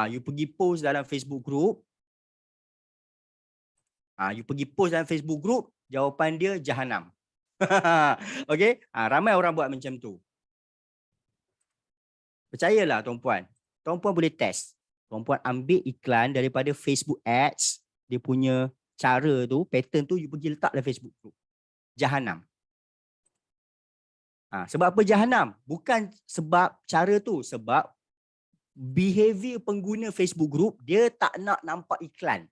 You pergi post dalam Facebook group. You pergi post dalam Facebook group, jawapan dia Jahanam. Okay? Ramai orang buat macam tu. Percayalah tuan-puan. Tuan-puan boleh test. Tuan-puan ambil iklan daripada Facebook Ads, dia punya cara tu, pattern tu, you pergi letak dalam Facebook group. Jahanam. Sebab apa Jahanam? Bukan sebab cara tu, sebab behavior pengguna Facebook group, dia tak nak nampak iklan.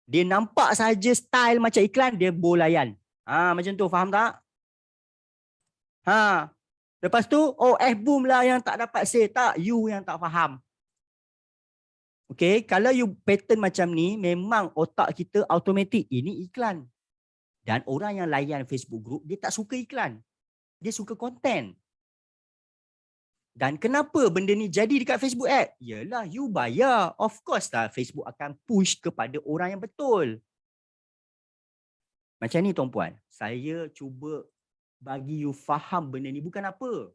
Dia nampak saja style macam iklan, dia bolayan. Macam tu, faham tak? Lepas tu, boom lah yang tak dapat sale. Tak, you yang tak faham. Okay, kalau you pattern macam ni, memang otak kita automatik, ini iklan. Dan orang yang layan Facebook group, dia tak suka iklan. Dia suka konten. Dan kenapa benda ni jadi dekat Facebook ad? Yalah, you bayar. Of course lah, Facebook akan push kepada orang yang betul. Macam ni tuan-puan, saya cuba bagi you faham benda ni bukan apa.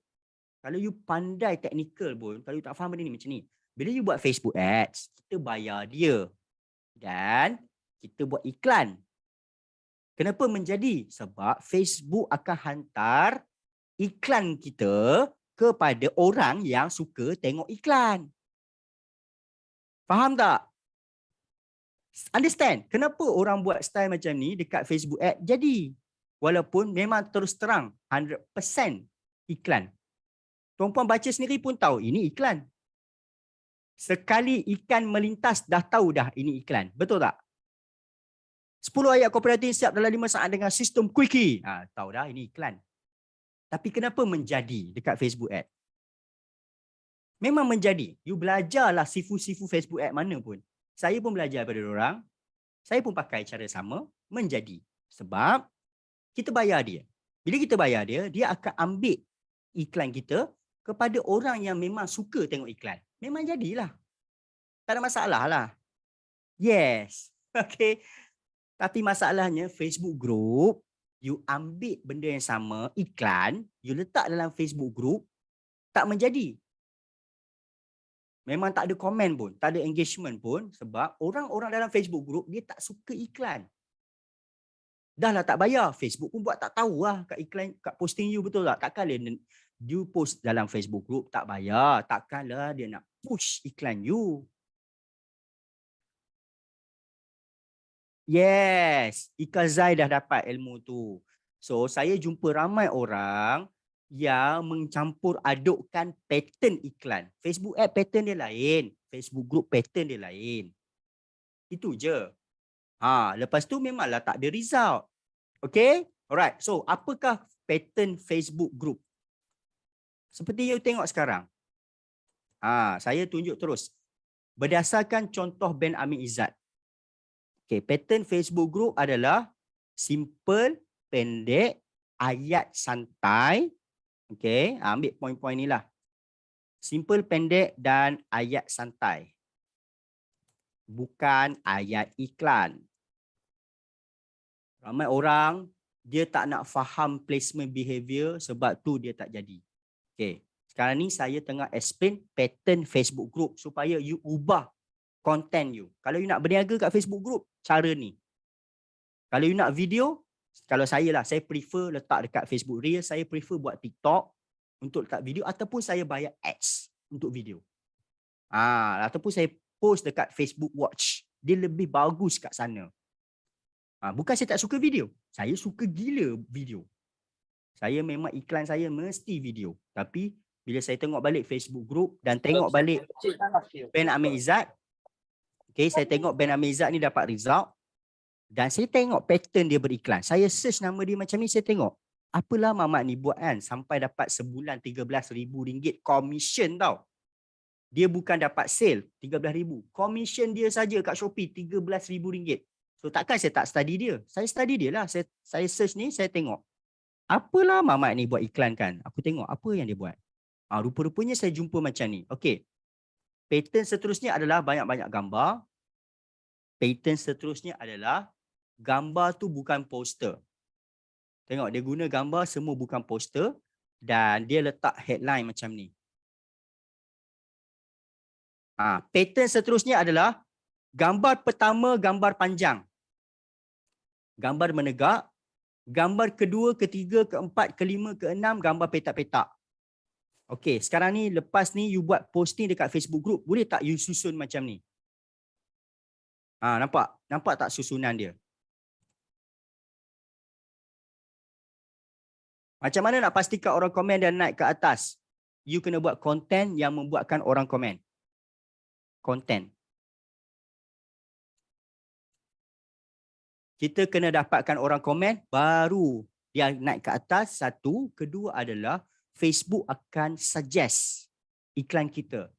Kalau you pandai teknikal pun, kalau you tak faham benda ni macam ni. Bila you buat Facebook ads, kita bayar dia. Dan kita buat iklan. Kenapa menjadi? Sebab Facebook akan hantar iklan kita kepada orang yang suka tengok iklan. Faham tak? Understand? Kenapa orang buat style macam ni dekat Facebook ad jadi? Walaupun memang terus terang 100% iklan. Tuan-puan baca sendiri pun tahu ini iklan. Sekali ikan melintas dah tahu dah ini iklan. Betul tak? 10 ayat kooperatif siap dalam 5 saat dengan sistem quickie. Tahu dah ini iklan. Tapi kenapa menjadi dekat Facebook ad? Memang menjadi. You belajarlah sifu-sifu Facebook ad mana pun. Saya pun belajar daripada orang. Saya pun pakai cara sama, menjadi. Sebab kita bayar dia. Bila kita bayar dia, dia akan ambil iklan kita kepada orang yang memang suka tengok iklan. Memang jadilah. Tak ada masalah lah. Yes. Okay. Tapi masalahnya Facebook group, you ambil benda yang sama, iklan, you letak dalam Facebook group, tak menjadi. Memang tak ada komen pun, tak ada engagement pun sebab orang-orang dalam Facebook group dia tak suka iklan. Dah lah tak bayar, Facebook pun buat tak tahu lah kat iklan, kat posting you betul tak? Takkanlah you post dalam Facebook group tak bayar, takkanlah dia nak push iklan you. Yes, Ika Zai dah dapat ilmu tu. So, saya jumpa ramai orang yang mencampur adukkan pattern iklan. Facebook ad pattern dia lain, Facebook group pattern dia lain. Itu je. Lepas tu memanglah tak ada result. Okay? Alright. So, apakah pattern Facebook group? Seperti you tengok sekarang. Saya tunjuk terus. Berdasarkan contoh Ben Amin Izzat. Okay, pattern Facebook group adalah simple, pendek, ayat santai. Okay, ambil poin-poin ni lah. Simple, pendek dan ayat santai. Bukan ayat iklan. Ramai orang, dia tak nak faham placement behavior sebab tu dia tak jadi. Okay, sekarang ni saya tengah explain pattern Facebook group supaya you ubah content you. Kalau you nak berniaga kat Facebook group, cara ni. Kalau you nak video, kalau saya lah, saya prefer letak dekat Facebook Reel, saya prefer buat TikTok untuk letak video ataupun saya bayar ads untuk video. Ataupun saya post dekat Facebook Watch. Dia lebih bagus kat sana. Bukan saya tak suka video. Saya suka gila video. Saya memang iklan saya mesti video. Tapi bila saya tengok balik Facebook group dan tengok balik Ben Amin Izzat, okay, saya tengok Ben Amin Izzat ni dapat result dan saya tengok pattern dia beriklan. Saya search nama dia macam ni, saya tengok apalah Mamat ni buat kan sampai dapat sebulan RM13,000 commission tau. Dia bukan dapat sale RM13,000. Commission dia saja kat Shopee RM13,000. So takkan saya tak study dia. Saya study dia lah. Saya search ni, saya tengok. Apalah Mamat ni buat iklan kan. Aku tengok apa yang dia buat. Rupa-rupanya saya jumpa macam ni. Okay. Pattern seterusnya adalah banyak-banyak gambar. Pattern seterusnya adalah gambar tu bukan poster. Tengok dia guna gambar semua bukan poster dan dia letak headline macam ni. Pattern seterusnya adalah gambar pertama gambar panjang. Gambar menegak. Gambar kedua, ketiga, keempat, kelima, keenam gambar petak-petak. Okey, sekarang ni lepas ni you buat posting dekat Facebook group, boleh tak you susun macam ni? Nampak? Nampak tak susunan dia? Macam mana nak pastikan orang komen dan naik ke atas? You kena buat konten yang membuatkan orang komen. Konten. kita kena dapatkan orang komen, baru dia naik ke atas. Satu, kedua adalah Facebook akan suggest iklan kita.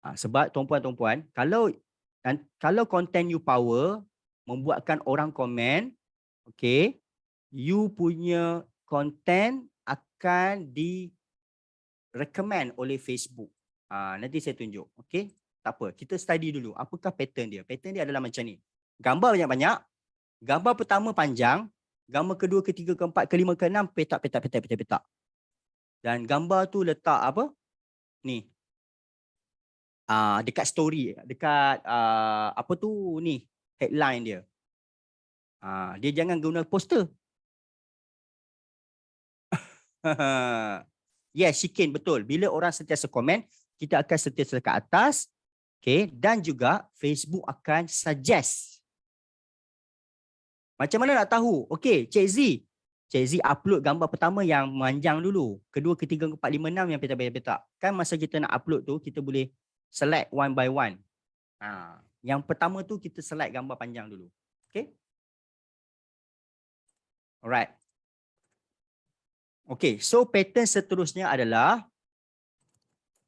Sebab tuan-puan, kalau content you power, membuatkan orang komen, okay, you punya content akan di recommend oleh Facebook. Nanti saya tunjuk. Okay, tak apa. Kita study dulu. Apakah pattern dia? Pattern dia adalah macam ni. Gambar banyak-banyak. Gambar pertama panjang. Gambar kedua, ketiga, keempat, kelima, keenam, petak. Dan gambar tu letak apa? Ni. Dekat story. Dekat apa tu ni? Headline dia. Dia jangan guna poster. Yes, Shikin, betul. Bila orang sentiasa komen, kita akan sentiasa ke atas. Okay. Dan juga Facebook akan suggest. Macam mana nak tahu? Okay, Cik Z. Cik Z upload gambar pertama yang panjang dulu. Kedua, ketiga, keempat, lima, enam yang petak-petak. Kan masa kita nak upload tu, kita boleh select one by one. Yang pertama tu kita select gambar panjang dulu. Okay. Alright. Okay, so pattern seterusnya adalah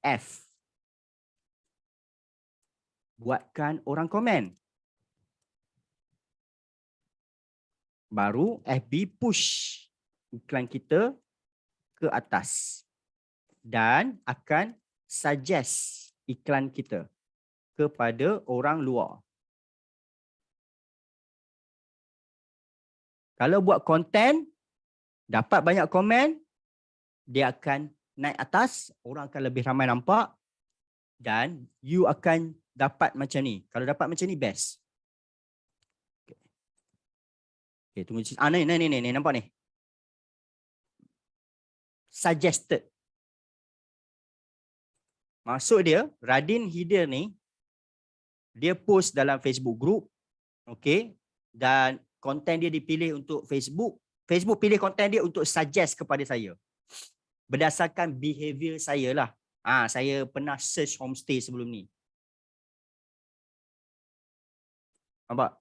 F. Buatkan orang komen. Baru FB push iklan kita ke atas. Dan akan suggest iklan kita kepada orang luar. Kalau buat konten, dapat banyak komen, dia akan naik atas, orang akan lebih ramai nampak dan you akan dapat macam ni. Kalau dapat macam ni, best. Okay, tunggu. Ni, nampak ni. Suggested. Maksud dia, Radin Hidir ni, dia post dalam Facebook group, okay, dan konten dia dipilih untuk Facebook. Facebook pilih konten dia untuk suggest kepada saya. Berdasarkan behavior saya lah. Saya pernah search homestay sebelum ni. Nampak?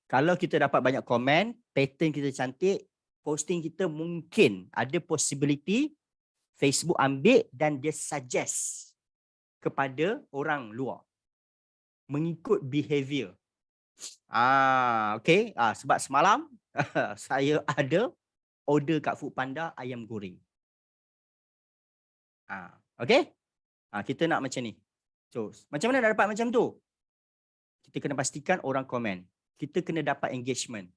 Kalau kita dapat banyak komen, pattern kita cantik, posting kita mungkin ada possibility Facebook ambil dan dia suggest kepada orang luar. Mengikut behavior. Okay. Sebab semalam saya ada order kat Foodpanda ayam goreng. Okay. Kita nak macam ni. So, macam mana nak dapat macam tu? Kita kena pastikan orang komen. Kita kena dapat engagement.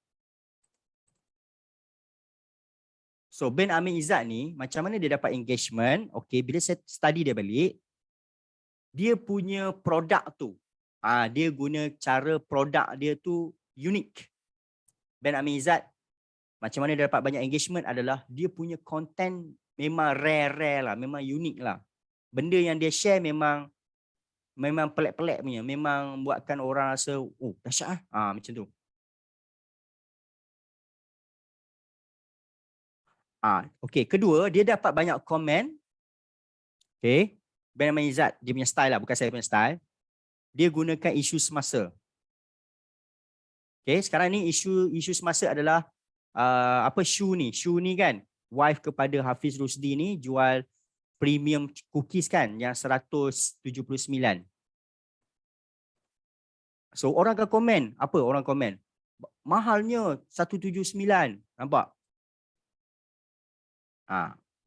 So, Ben Amin Izzat ni, macam mana dia dapat engagement? Okay, bila saya study dia balik, dia punya produk tu, dia guna cara produk dia tu unik. Ben Amin Izzat, macam mana dia dapat banyak engagement adalah dia punya content memang rare lah, memang unik lah. Benda yang dia share memang pelik-pelik punya, memang buatkan orang rasa, oh dahsyat lah. Macam tu. Okay, kedua, dia dapat banyak komen. Okay, Ben Amin Izzat, dia punya style lah, bukan saya punya style. Dia gunakan isu semasa. Okay, sekarang ni isu semasa adalah Shu ni kan, wife kepada Hafiz Rusdi ni jual premium cookies kan, yang 179. So orang akan komen, apa orang komen? Mahalnya 179, nampak?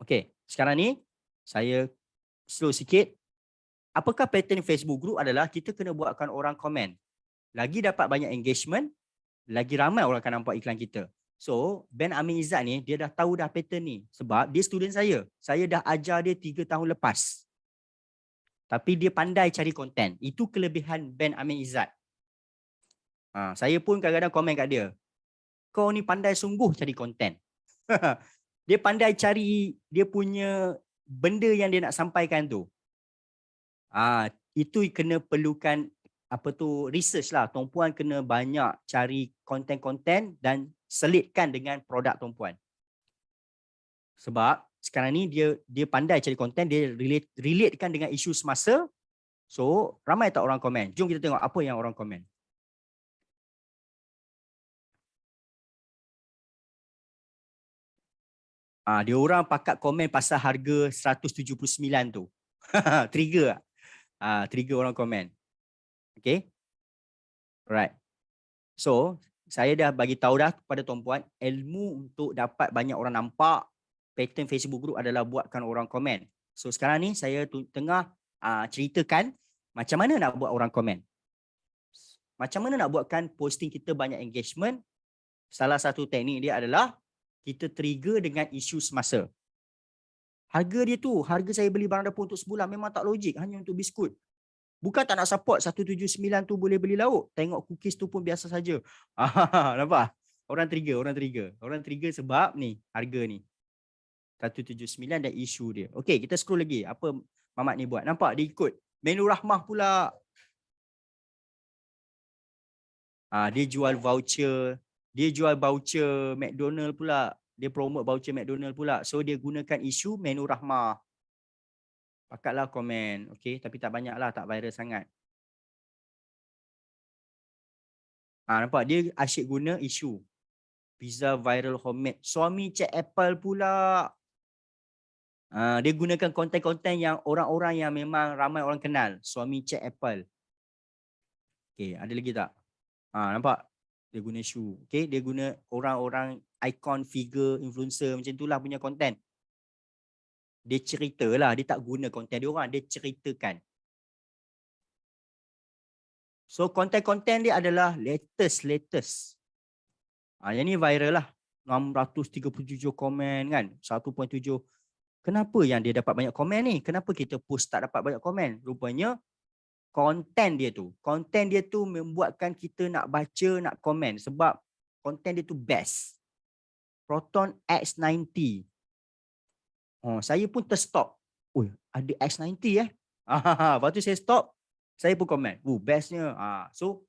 Okay, sekarang ni saya slow sikit. Apakah pattern Facebook group adalah kita kena buatkan orang komen. Lagi dapat banyak engagement, lagi ramai orang akan nampak iklan kita. So, Ben Amin Izzat ni, dia dah tahu dah pattern ni. Sebab dia student saya. Saya dah ajar dia 3 tahun lepas. Tapi dia pandai cari konten. Itu kelebihan Ben Amin Izzat. Saya pun kadang-kadang komen kat dia. Kau ni pandai sungguh cari konten. Dia pandai cari dia punya benda yang dia nak sampaikan tu. Itu kena perlukan research lah. Tuan-puan kena banyak cari konten-konten dan selitkan dengan produk tuan-puan. Sebab sekarang ni dia pandai cari konten, dia relatekan dengan isu semasa. So ramai tak orang komen? Jom kita tengok apa yang orang komen. Dia orang pakat komen pasal harga 179 tu. Trigger. Trigger orang komen. Okay. Alright. So saya dah bagi tahu dah kepada tuan-puan, ilmu untuk dapat banyak orang nampak pattern Facebook group adalah buatkan orang komen. So sekarang ni saya tengah ceritakan macam mana nak buat orang komen. Macam mana nak buatkan posting kita banyak engagement. Salah satu teknik dia adalah kita trigger dengan isu semasa. Harga dia tu, harga saya beli barang dapur untuk sebulan memang tak logik, hanya untuk biskut. Bukan tak nak support 179 tu boleh beli lauk. Tengok cookies tu pun biasa saja. Nampak? Orang trigger sebab ni, harga ni. 179 dan isu dia. Okey, kita scroll lagi. Apa Mamat ni buat? Nampak dia ikut. Menu Rahmah pula. Dia jual voucher. Dia jual voucher McDonald pula. Dia promote voucher McDonald pula. So dia gunakan isu Menu Rahmah. Pakatlah komen. Okey, tapi tak banyak lah, tak viral sangat. Nampak dia asyik guna isu. Pizza viral homemade. Suami cek Apple pula. Dia gunakan konten-konten yang orang-orang yang memang ramai orang kenal. Suami cek Apple. Okey, ada lagi tak? Nampak? Dia guna isu. Okey, dia guna orang-orang ikon, figure, influencer macam itulah punya konten. Dia ceritalah, dia tak guna konten dia orang, dia ceritakan. So konten-konten dia adalah latest. Yang ni viral lah. 637 komen kan, 1.7. Kenapa yang dia dapat banyak komen ni? Kenapa kita post tak dapat banyak komen? Rupanya konten dia tu membuatkan kita nak baca, nak komen sebab konten dia tu best. Proton X90. Saya pun terstop. Ada X90 Lepas tu saya stop, saya pun komen. Bestnya. So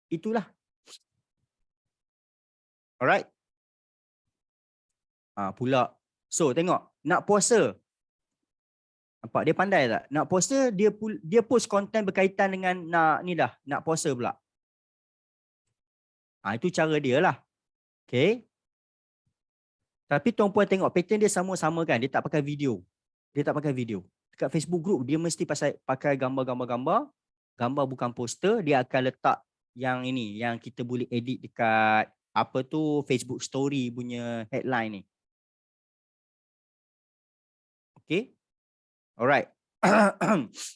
itulah. Alright. Pula. So tengok, nak puasa. Nampak dia pandai tak? Nak puasa, dia post konten berkaitan dengan nak puasa pula. Itu cara dia lah. Okay. Tapi tuan-puan tengok pattern dia sama-sama kan. Dia tak pakai video. Dekat Facebook group dia mesti pakai gambar-gambar. Gambar bukan poster. Dia akan letak yang ini, yang kita boleh edit dekat Facebook story punya headline ni. Okay. Alright.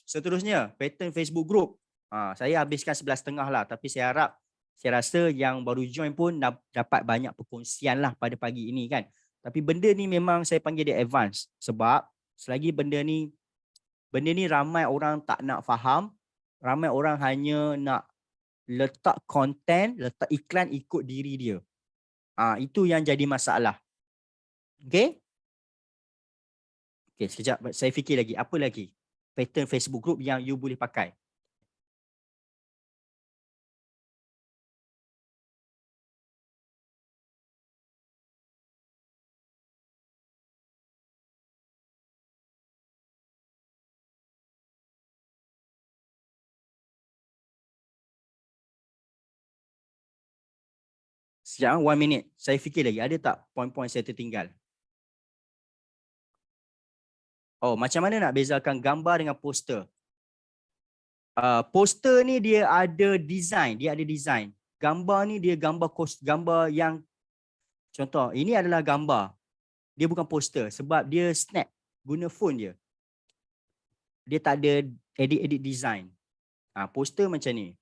Seterusnya, pattern Facebook group. Saya habiskan 11.30 lah. Tapi saya rasa yang baru join pun dapat banyak perkongsian lah pada pagi ini kan. Tapi benda ni memang saya panggil dia advance. Sebab selagi benda ni ramai orang tak nak faham. Ramai orang hanya nak letak konten, letak iklan ikut diri dia. Itu yang jadi masalah. Okay? Okay, sekejap. Saya fikir lagi. Apa lagi pattern Facebook group yang you boleh pakai? Sekejap, 1 minute. Saya fikir lagi. Ada tak poin-poin saya tertinggal? Macam mana nak bezakan gambar dengan poster? Poster ni dia ada design. Gambar ni dia gambar yang contoh, ini adalah gambar. Dia bukan poster sebab dia snap. Guna phone dia. Dia tak ada edit design. Poster macam ni.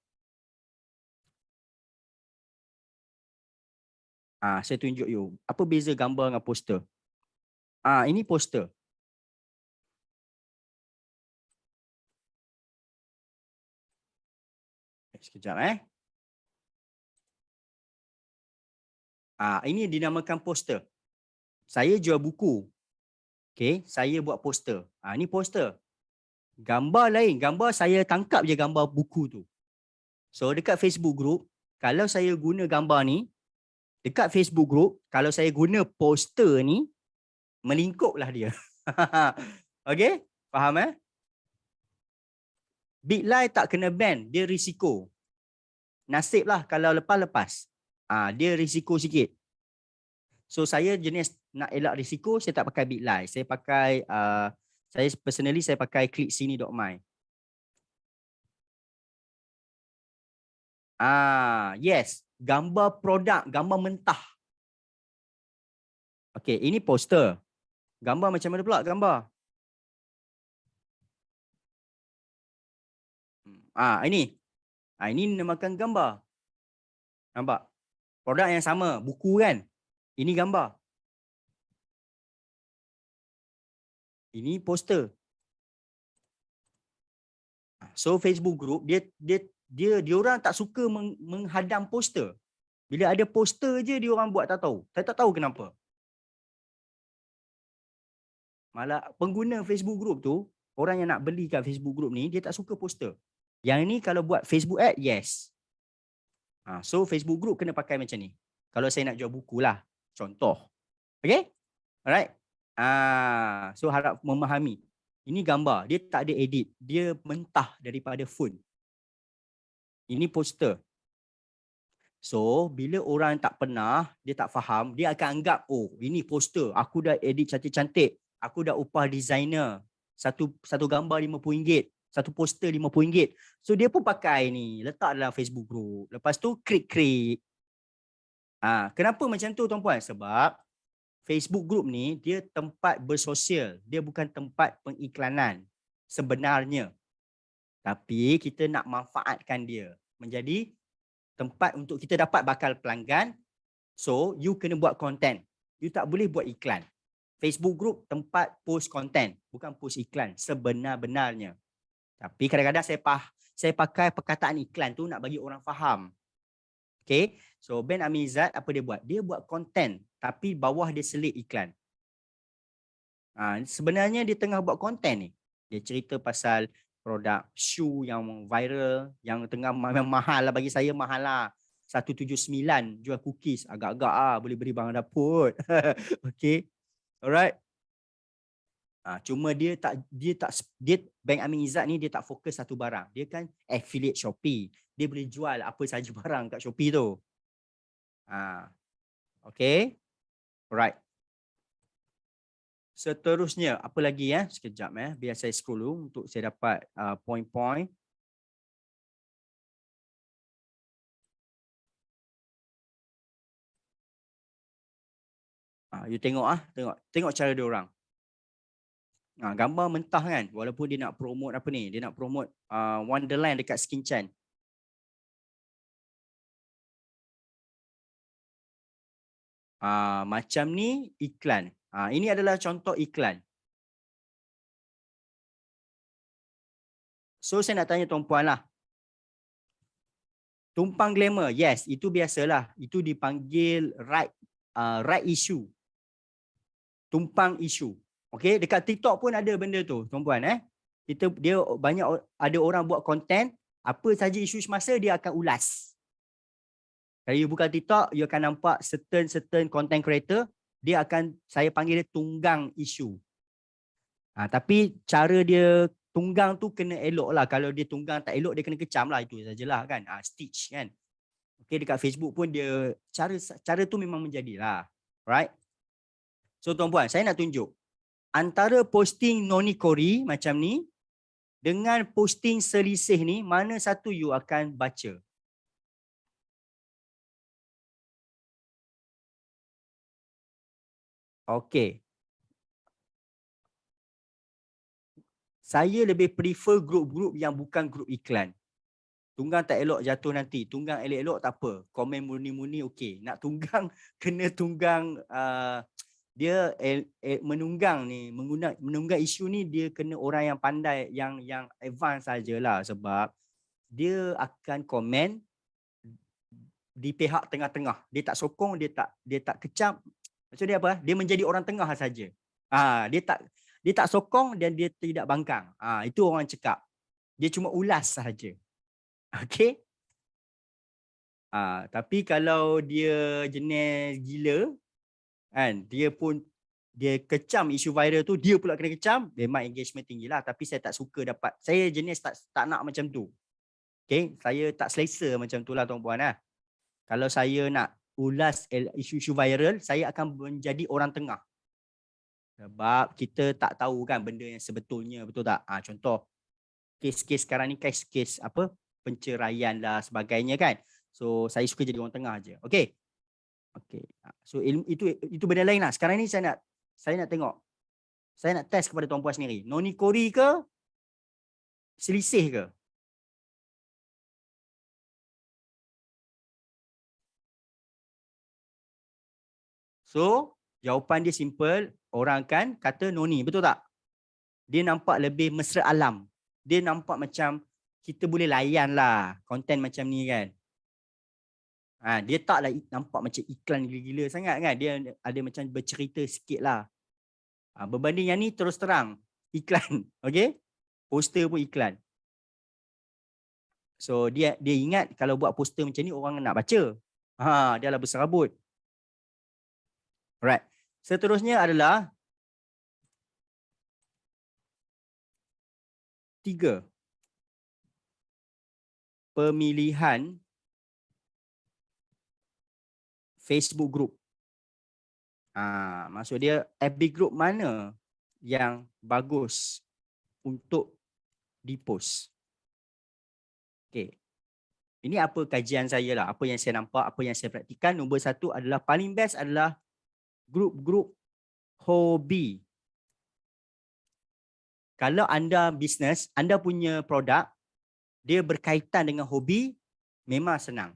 Saya tunjuk you. Apa beza gambar dengan poster? Ini poster. Sekejap ini dinamakan poster. Saya jual buku. Okay, saya buat poster. Ini poster. Gambar lain. Gambar saya tangkap je gambar buku tu. So dekat Facebook group, kalau saya guna gambar ni, dekat Facebook group, kalau saya guna poster ni, Melingkuplah dia. Okey? Faham Big lie tak kena ban, dia risiko. Nasib lah kalau lepas. Dia risiko sikit. So saya jenis nak elak risiko, saya tak pakai big lie. Saya pakai saya personally saya pakai clicksini.my. Yes, gambar produk, gambar mentah. Okey, ini poster. Gambar macam mana pula gambar? Ini. Ini namakan gambar. Nampak? Produk yang sama, buku kan? Ini gambar. Ini poster. So Facebook group dia orang tak suka menghadam poster. Bila ada poster je dia orang buat tak tahu. Saya tak tahu kenapa. Malah pengguna Facebook group tu, orang yang nak beli kat Facebook group ni, dia tak suka poster. Yang ni kalau buat Facebook ad, yes. So Facebook group kena pakai macam ni. Kalau saya nak jual buku lah, contoh. Okay? Alright? So harap memahami. Ini gambar, dia tak ada edit. Dia mentah daripada phone. Ini poster. So, bila orang tak pernah, dia tak faham, dia akan anggap, oh, ini poster. Aku dah edit cantik-cantik. Aku dah upah designer. Satu gambar RM50. Satu poster RM50. So, dia pun pakai ni. Letak dalam Facebook group. Lepas tu, klik-klik. Kenapa macam tu, tuan-puan? Sebab Facebook group ni, dia tempat bersosial. Dia bukan tempat pengiklanan sebenarnya. Tapi, kita nak manfaatkan dia. Menjadi tempat untuk kita dapat bakal pelanggan. So, you kena buat content. You tak boleh buat iklan. Facebook group tempat post content, bukan post iklan sebenar-benarnya. Tapi kadang-kadang saya pakai perkataan iklan tu nak bagi orang faham. Okay. So, Ben Amizad apa dia buat? Dia buat content tapi bawah dia selit iklan. Sebenarnya dia tengah buat content ni. Dia cerita pasal produk shoe yang viral, yang tengah mahal lah, bagi saya mahal lah. 179 jual cookies, agak-agak boleh beri barang dapur. Okay. Alright. Cuma dia Bank Amin Izzat ni dia tak fokus satu barang. Dia kan affiliate Shopee. Dia boleh jual apa saja barang kat Shopee tu. Okay. Alright. Seterusnya, apa lagi sekejap biar saya scroll dulu untuk saya dapat point-point. You tengok tengok cara dia orang. Gambar mentah kan, walaupun dia nak promote apa ni, dia nak promote Wonderland dekat Skinchan. Macam ni iklan. Ini adalah contoh iklan. So saya nak tanya tuan-puan lah. Tumpang glamour, yes, itu biasalah. Itu dipanggil right issue. Tumpang isu. Okey, dekat TikTok pun ada benda tu, tuan-puan dia banyak ada orang buat konten, apa saja isu semasa dia akan ulas. Kalau you buka TikTok, you akan nampak certain content creator, dia akan, saya panggil dia tunggang isu. Tapi cara dia tunggang tu kena elok lah. Kalau dia tunggang tak elok, dia kena kecam lah. Itu sajalah kan. Stitch kan. Okay, dekat Facebook pun dia, cara tu memang menjadilah. Right? So tuan-puan, saya nak tunjuk. Antara posting Noni Kori macam ni, dengan posting selisih ni, mana satu you akan baca? Okay. Saya lebih prefer grup-grup yang bukan grup iklan. Tunggang tak elok jatuh nanti. Tunggang elok-elok tak apa. Komen murni-murni okey. Nak tunggang, kena tunggang, dia menunggang ni, menunggang isu ni, dia kena orang yang pandai, yang advance sajalah. Sebab dia akan komen di pihak tengah-tengah. Dia tak sokong, dia tak kecam. Maksud dia apa? Dia menjadi orang tengah saja. Dia tak sokong dan dia tidak bangkang. Itu orang cakap. Dia cuma ulas saja. Okey. Tapi kalau dia jenis gila kan, dia pun dia kecam isu viral tu, dia pula kena kecam, memang engagement tinggi lah. Tapi saya tak suka dapat, saya jenis tak nak macam tu. Okay, saya tak selesa macam tu lah tuan-puan lah. Kalau saya nak ulas isu-isu viral, saya akan menjadi orang tengah. Sebab kita tak tahu kan benda yang sebetulnya, betul tak? Contoh, kes-kes sekarang ni kes apa, penceraian lah sebagainya kan. So saya suka jadi orang tengah je. Okay. Okay. So ilmu itu benda lain lah. Sekarang ni saya nak tengok. Saya nak test kepada tuan-puan sendiri. Noni Kori ke? Selisih ke? So jawapan dia simple. Orang kan kata noni. Betul tak? Dia nampak lebih mesra alam. Dia nampak macam kita boleh layan lah konten macam ni kan. Dia taklah nampak macam iklan gila-gila sangat kan. Dia ada macam bercerita sikit lah. Berbanding yang ni terus terang iklan. Okay. Poster pun iklan. So dia ingat kalau buat poster macam ni orang nak baca. Dia lah berserabut. Alright. Seterusnya adalah 3. Pemilihan Facebook group. Maksud dia FB group mana yang bagus untuk dipost. Okay. Ini apa kajian saya lah, apa yang saya nampak, apa yang saya praktikan. Nombor 1 adalah paling best adalah grup-grup hobi. Kalau anda bisnes, anda punya produk, dia berkaitan dengan hobi, memang senang.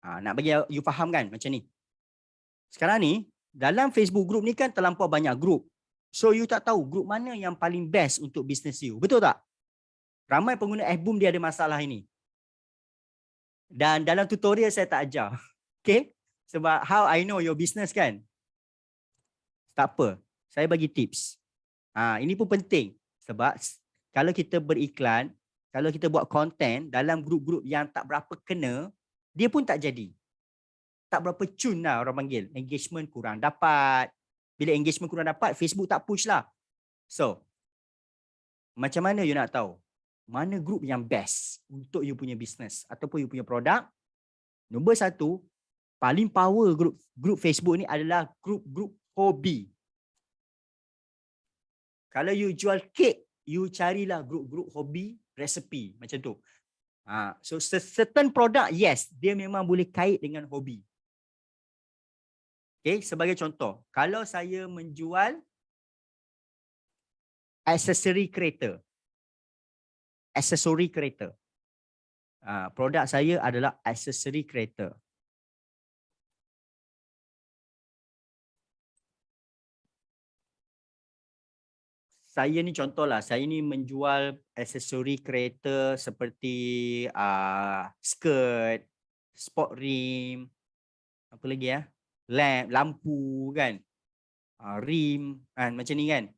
Nak bagi you faham kan macam ni. Sekarang ni, dalam Facebook group ni kan terlampau banyak group. So you tak tahu group mana yang paling best untuk bisnes you. Betul tak? Ramai pengguna FBoom dia ada masalah ini. Dan dalam tutorial saya tak ajar. Okay? Sebab how I know your business kan? Tak apa. Saya bagi tips. Ini pun penting. Sebab kalau kita beriklan, kalau kita buat konten dalam grup-grup yang tak berapa kena, dia pun tak jadi. Tak berapa cun lah orang panggil. Engagement kurang dapat. Bila engagement kurang dapat, Facebook tak push lah. So, macam mana you nak tahu? Mana grup yang best untuk you punya business ataupun you punya produk? Nombor 1, paling power grup Facebook ni adalah grup-grup hobi. Kalau you jual kek, you carilah grup-grup hobi resepi macam tu. So certain product, yes, dia memang boleh kait dengan hobi. Okay, sebagai contoh, kalau saya menjual aksesori kereta. Produk saya adalah aksesori kereta. Saya ni contohlah, saya ni menjual aksesori kereta seperti skirt, sport rim, apa lagi ya? Lamp, lampu kan. Rim kan macam ni kan.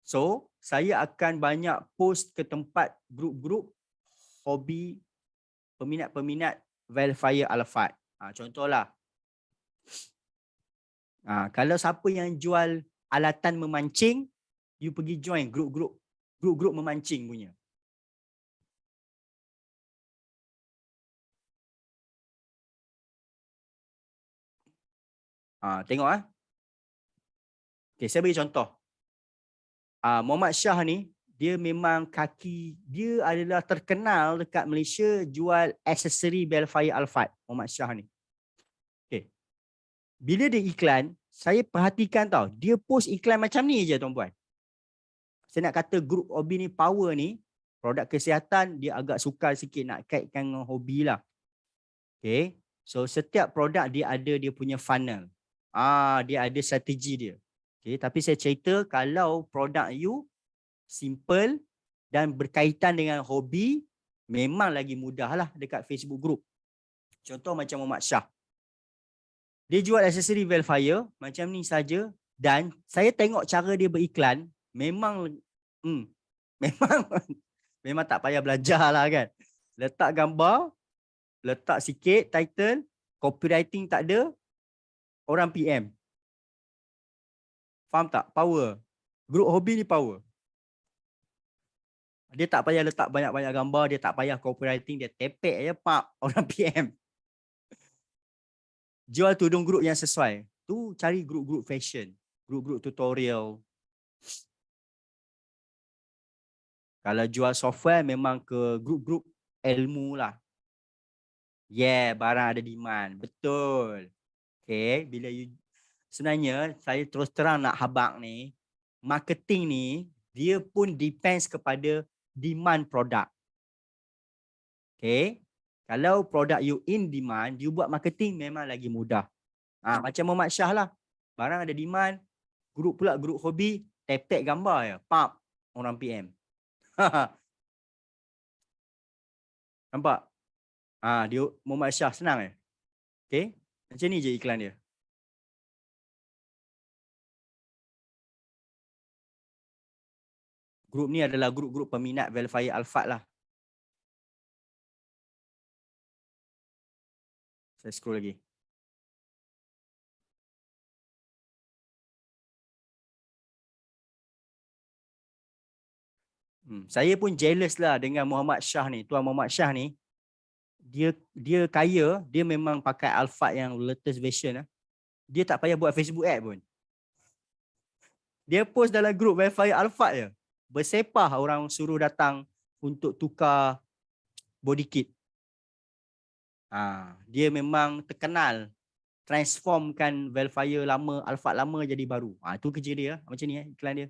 So, saya akan banyak post ke tempat grup-grup hobi peminat-peminat Velfire Alphard. Contohlah. Kalau siapa yang jual alatan memancing, you pergi join grup-grup memancing punya. Tengok Okay, saya bagi contoh. Muhammad Shah ni, dia memang dia adalah terkenal dekat Malaysia jual aksesori Velfire Alphard. Muhammad Shah ni. Okay. Bila dia iklan, saya perhatikan tau, dia post iklan macam ni je tuan-puan. Saya nak kata grup hobi ni power ni, produk kesihatan dia agak sukar sikit nak kaitkan dengan hobi lah. Okay. So setiap produk dia ada dia punya funnel. Dia ada strategi dia. Okay. Tapi saya cerita kalau produk you simple dan berkaitan dengan hobi, memang lagi mudah lah dekat Facebook group. Contoh macam Muhammad Shah. Dia jual aksesori Velfire macam ni saja dan saya tengok cara dia beriklan memang memang tak payah belajar lah kan. Letak gambar, letak sikit title, copywriting tak ada, orang PM. Faham tak? Power. Grup hobi ni power. Dia tak payah letak banyak-banyak gambar, dia tak payah copywriting, dia tepek je pak orang PM. Jual tudung grup yang sesuai. Tu cari grup-grup fashion, grup-grup tutorial. Kalau jual software memang ke grup-grup ilmu lah. Yeah, barang ada demand. Betul. Okay, bila sebenarnya saya terus terang nak habaq ni, marketing ni dia pun depends kepada demand produk. Okay, kalau produk you in demand, you buat marketing memang lagi mudah. Macam Muhammad Shah lah. Barang ada demand, grup pula grup hobi, tap-tap gambar je. Pap, orang PM. Nampak? Dia Muhammad Shah senang eh. Okay, macam ni je iklan dia. Grup ni adalah grup-grup peminat Velfire Alphard lah. Saya scroll lagi. Saya pun jealous lah dengan Muhammad Shah ni. Tuan Muhammad Shah ni, dia kaya, dia memang pakai Alphard yang latest version lah. Dia tak payah buat Facebook ad pun. Dia post dalam grup Velfire Alphard je. Bersepah orang suruh datang untuk tukar body kit. Dia memang terkenal transformkan Velfire lama, Alphard lama jadi baru. Itu kerja dia. Macam ni iklan dia.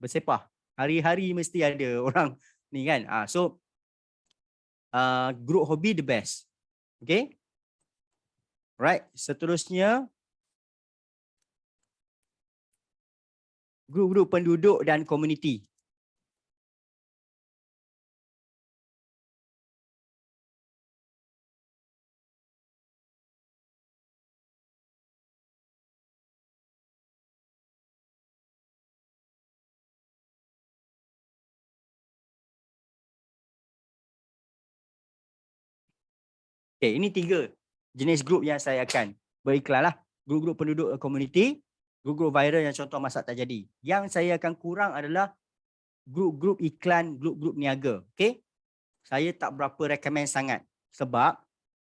Bersepah. Hari-hari mesti ada orang ni kan. So group hobi the best. Okay. Right. Seterusnya grup-grup penduduk dan komuniti. Okay, ini 3 jenis grup yang saya akan beriklan lah. Grup-grup penduduk komuniti, grup-grup viral yang contoh masak tak jadi. Yang saya akan kurang adalah grup-grup iklan, grup-grup niaga. Okay, saya tak berapa recommend sangat. Sebab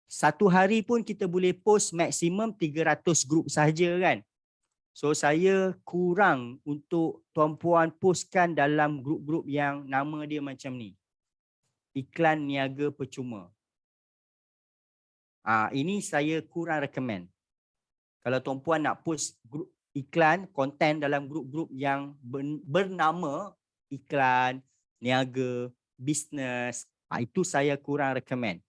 satu hari pun kita boleh post maksimum 300 grup sahaja kan. So saya kurang untuk tuan-puan postkan dalam grup-grup yang nama dia macam ni. Iklan niaga percuma. Ini saya kurang recommend. Kalau tuan-puan nak post grup iklan, konten dalam grup-grup yang bernama iklan, niaga, bisnes, itu saya kurang recommend.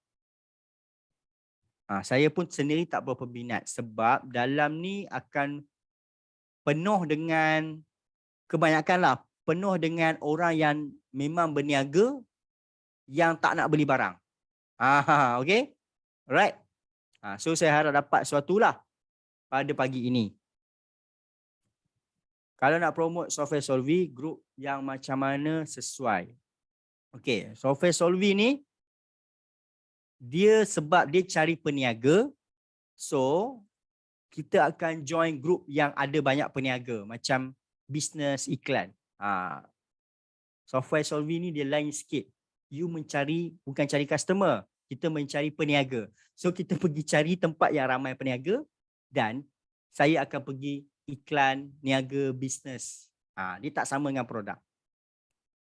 Saya pun sendiri tak berapa minat sebab dalam ni akan penuh dengan, kebanyakanlah penuh dengan orang yang memang berniaga yang tak nak beli barang. Okay? Alright. So saya harap dapat sesuatu lah pada pagi ini. Kalau nak promote Software Solvi, grup yang macam mana sesuai. Okay, Software Solvi ni dia sebab dia cari peniaga, so kita akan join grup yang ada banyak peniaga macam bisnes iklan. Software Solvi ni dia lain sikit. You mencari, bukan cari customer, kita mencari peniaga. So kita pergi cari tempat yang ramai peniaga dan saya akan pergi iklan, niaga, bisnes. Dia tak sama dengan produk.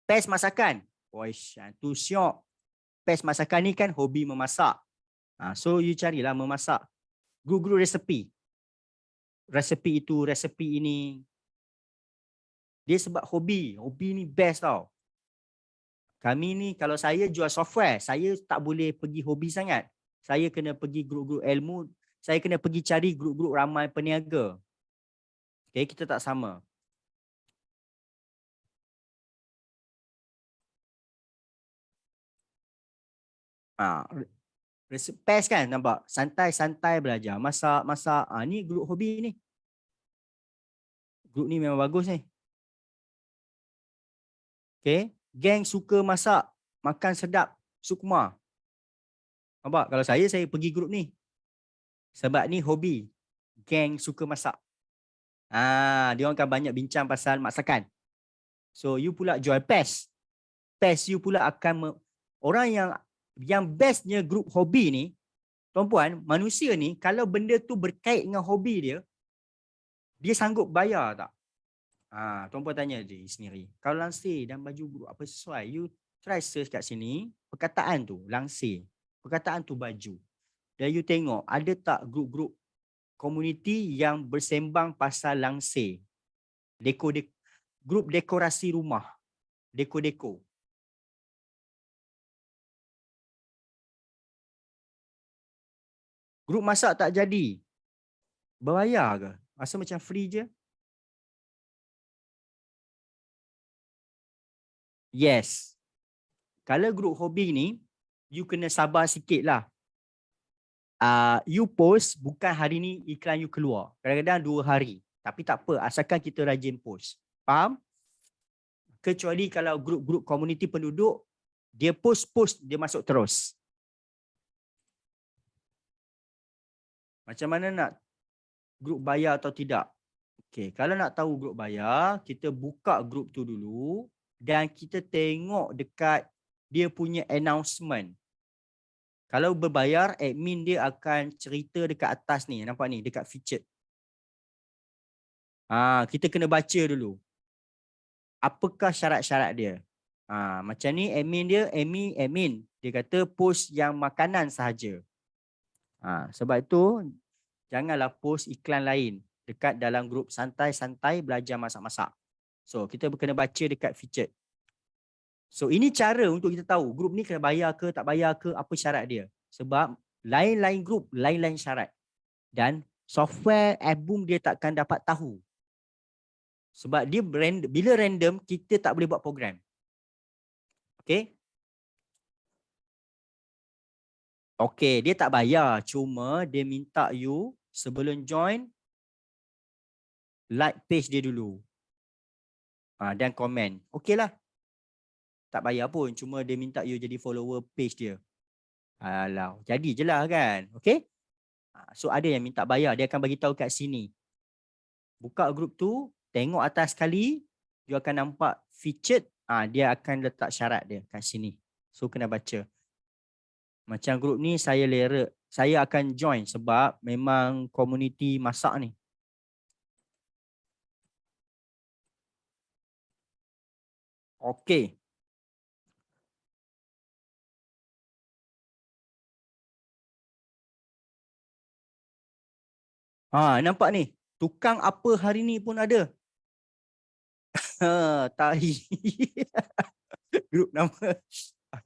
PES masakan. Oish, tu syok. PES masakan ni kan hobi memasak. So you carilah memasak. Grup-grup resepi. Resepi itu, resepi ini. Dia sebab hobi. Hobi ni best tau. Kami ni kalau saya jual software, saya tak boleh pergi hobi sangat. Saya kena pergi grup-grup ilmu. Saya kena pergi cari grup-grup ramai peniaga. Okay, kita tak sama. PES kan nampak? Santai-santai belajar. Masak. Ni grup hobi ni. Grup ni memang bagus ni. Okay. Geng suka masak. Makan sedap. Sukma. Nampak? Kalau saya pergi grup ni. Sebab ni hobi. Geng suka masak. Dia orang akan banyak bincang pasal masakan. So you pula jual PES. PES you pula akan orang yang bestnya grup hobi ni, tuan-puan, manusia ni kalau benda tu berkait dengan hobi dia, dia sanggup bayar tak? Tuan-puan tanya je sendiri. Kalau langsir dan baju grup apa sesuai, you try search kat sini, perkataan tu langsir, perkataan tu baju. Dan you tengok ada tak grup-grup komuniti yang bersembang pasal langsir. Grup dekorasi rumah. Deko-deko. Grup masak tak jadi. Berbayar ke? Rasa macam free je? Yes. Kalau grup hobi ni, you kena sabar sikit lah. You post bukan hari ni iklan you keluar. Kadang-kadang 2 hari. Tapi tak apa, asalkan kita rajin post. Faham? Kecuali kalau grup-grup komuniti penduduk, dia post, dia masuk terus. Macam mana nak grup bayar atau tidak? Okay, kalau nak tahu grup bayar, kita buka grup tu dulu dan kita tengok dekat dia punya announcement. Kalau berbayar, admin dia akan cerita dekat atas ni. Nampak ni, dekat featured. Kita kena baca dulu. Apakah syarat-syarat dia? Macam ni admin dia, admin. Dia kata post yang makanan sahaja. Sebab itu, janganlah post iklan lain dekat dalam grup santai-santai belajar masak-masak. So, kita kena baca dekat featured. So, ini cara untuk kita tahu grup ni kena bayar ke, tak bayar ke, apa syarat dia. Sebab lain-lain grup, lain-lain syarat. Dan software Adboom dia takkan dapat tahu. Sebab dia bila random, kita tak boleh buat program. Okay? Okay, dia tak bayar. Cuma dia minta you sebelum join, like page dia dulu. Dan komen. Okay lah. Tak bayar pun. Cuma dia minta you jadi follower page dia. Alah, jadi je lah kan. Okay? So ada yang minta bayar. Dia akan bagi tahu kat sini. Buka grup tu. Tengok atas sekali. You akan nampak featured. Dia akan letak syarat dia kat sini. So kena baca. Macam grup ni saya lera. Saya akan join sebab memang komuniti masak ni. Okay. Nampak ni. Tukang apa hari ni pun ada. Tahi. Grup nama.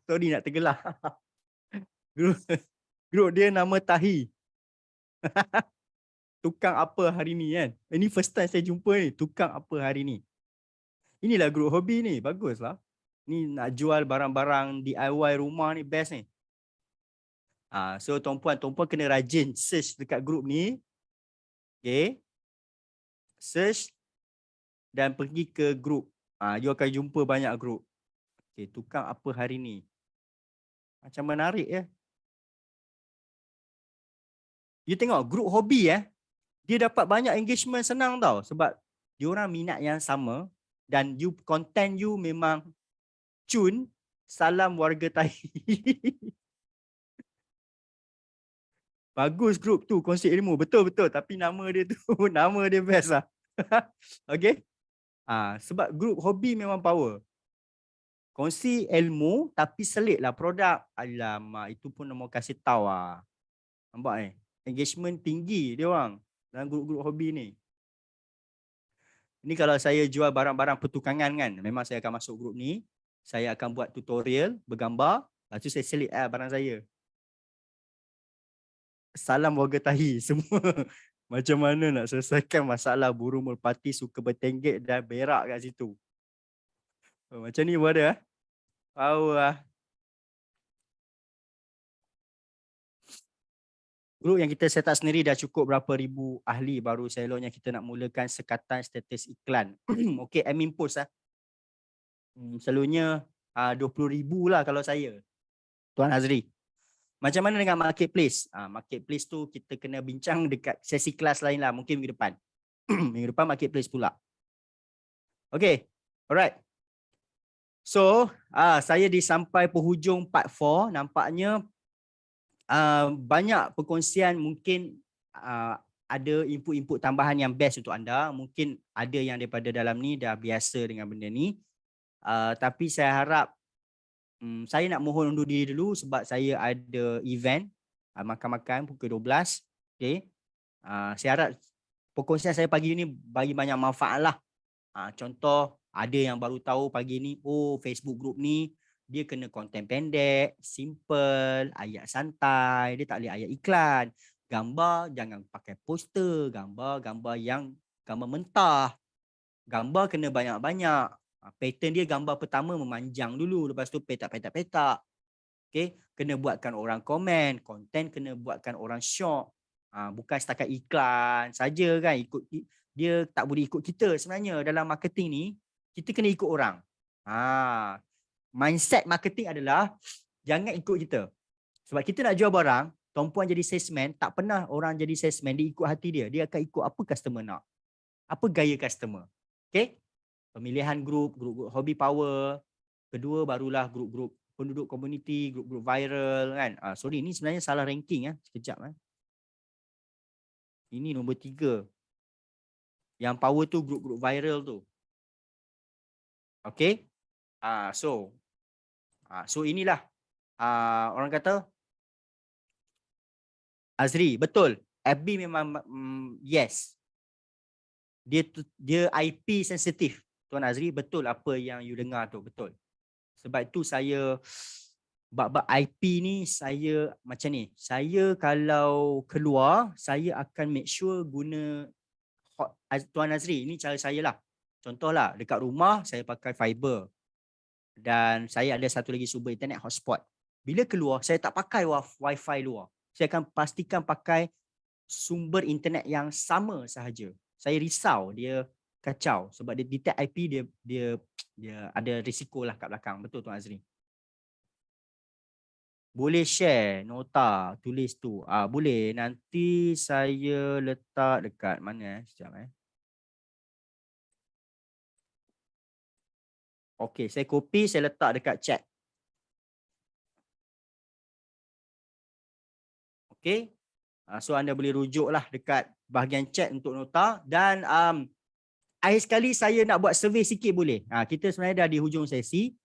Sorry nak tergelar. Grup dia nama Tahi. Tukang apa hari ni kan. Ini first time saya jumpa ni. Tukang apa hari ni. Inilah grup hobi ni. Bagus lah. Ni nak jual barang-barang DIY rumah ni best ni. So tuan-puan kena rajin search dekat grup ni. Okay. Search dan pergi ke grup. You akan jumpa banyak grup. Okay, tukang apa hari ni. Macam menarik ya. You tengok grup hobi dia dapat banyak engagement senang tau. Sebab diorang minat yang sama dan content you memang cun. Salam warga Thai. Bagus grup tu, kongsi ilmu. Betul-betul. Tapi nama dia tu, nama dia best lah. Okay. Sebab grup hobi memang power. Kongsi ilmu tapi selitlah produk. Alamak, itu pun mau kasih tahu lah. Nampak engagement tinggi dia orang dalam grup-grup hobi ni. Ini kalau saya jual barang-barang pertukangan kan, memang saya akan masuk grup ni. Saya akan buat tutorial, bergambar. Lepas tu saya selit barang saya. Salam warga Tahi semua. Macam mana nak selesaikan masalah burung merpati suka bertenggek dan berak kat situ. Macam ni pun ada. Tahu lah. Grup yang kita set up sendiri dah cukup berapa ribu ahli, baru seloknya kita nak mulakan sekatan status iklan. Okey, admin post lah. Selalunya 20,000 lah kalau saya. Tuan Azri. Macam mana dengan marketplace? Marketplace tu kita kena bincang dekat sesi kelas lain lah, mungkin minggu depan. Minggu depan marketplace pula. Okay, alright. So, saya sampai penghujung part 4. Nampaknya banyak perkongsian, mungkin ada input-input tambahan yang best untuk anda. Mungkin ada yang daripada dalam ni dah biasa dengan benda ni. Tapi saya harap saya nak mohon undur diri dulu sebab saya ada event makan-makan pukul 12. Okay. Saya harap perkongsian saya pagi ni bagi banyak manfaat lah. Contoh, ada yang baru tahu pagi ni, Facebook group ni dia kena konten pendek, simple, ayat santai, dia tak boleh ayat iklan. Gambar jangan pakai poster, gambar yang gambar mentah. Gambar kena banyak-banyak. Pattern dia gambar pertama memanjang dulu, lepas tu petak-petak-petak. Okay, kena buatkan orang komen, konten kena buatkan orang syok. Bukan setakat iklan saja kan, dia tak boleh ikut kita. Sebenarnya dalam marketing ni kita kena ikut orang. Mindset marketing adalah jangan ikut kita. Sebab kita nak jual barang, tumpuan jadi salesman, tak pernah orang jadi salesman dia ikut hati dia. Dia akan ikut apa customer nak. Apa gaya customer. Okay? Pemilihan grup hobby power. Kedua barulah grup-grup penduduk komuniti, grup-grup viral kan. Sorry, ni sebenarnya salah ranking. Sekejap. Ini nombor 3. Yang power tu grup-grup viral tu. Okay. So inilah orang kata Azri, betul. FB memang yes. Dia IP sensitif. Tuan Azri, betul apa yang you dengar tu, betul. Sebab itu saya bab IP ni saya macam ni. Saya kalau keluar, saya akan make sure guna Tuan Azri, ini cara saya lah. Contohlah, dekat rumah saya pakai fiber. Dan saya ada satu lagi sumber internet hotspot. Bila keluar, saya tak pakai wifi luar. Saya akan pastikan pakai sumber internet yang sama sahaja. Saya risau dia kacau sebab dia detect IP dia ada risiko lah kat belakang. Betul Tuan Azri? Boleh share nota tulis tu. Boleh, nanti saya letak dekat mana sekejap Okey, saya copy, saya letak dekat chat. Okey. So anda boleh rujuklah dekat bahagian chat untuk nota. Dan akhir sekali saya nak buat survey sikit boleh? Kita sebenarnya dah di hujung sesi.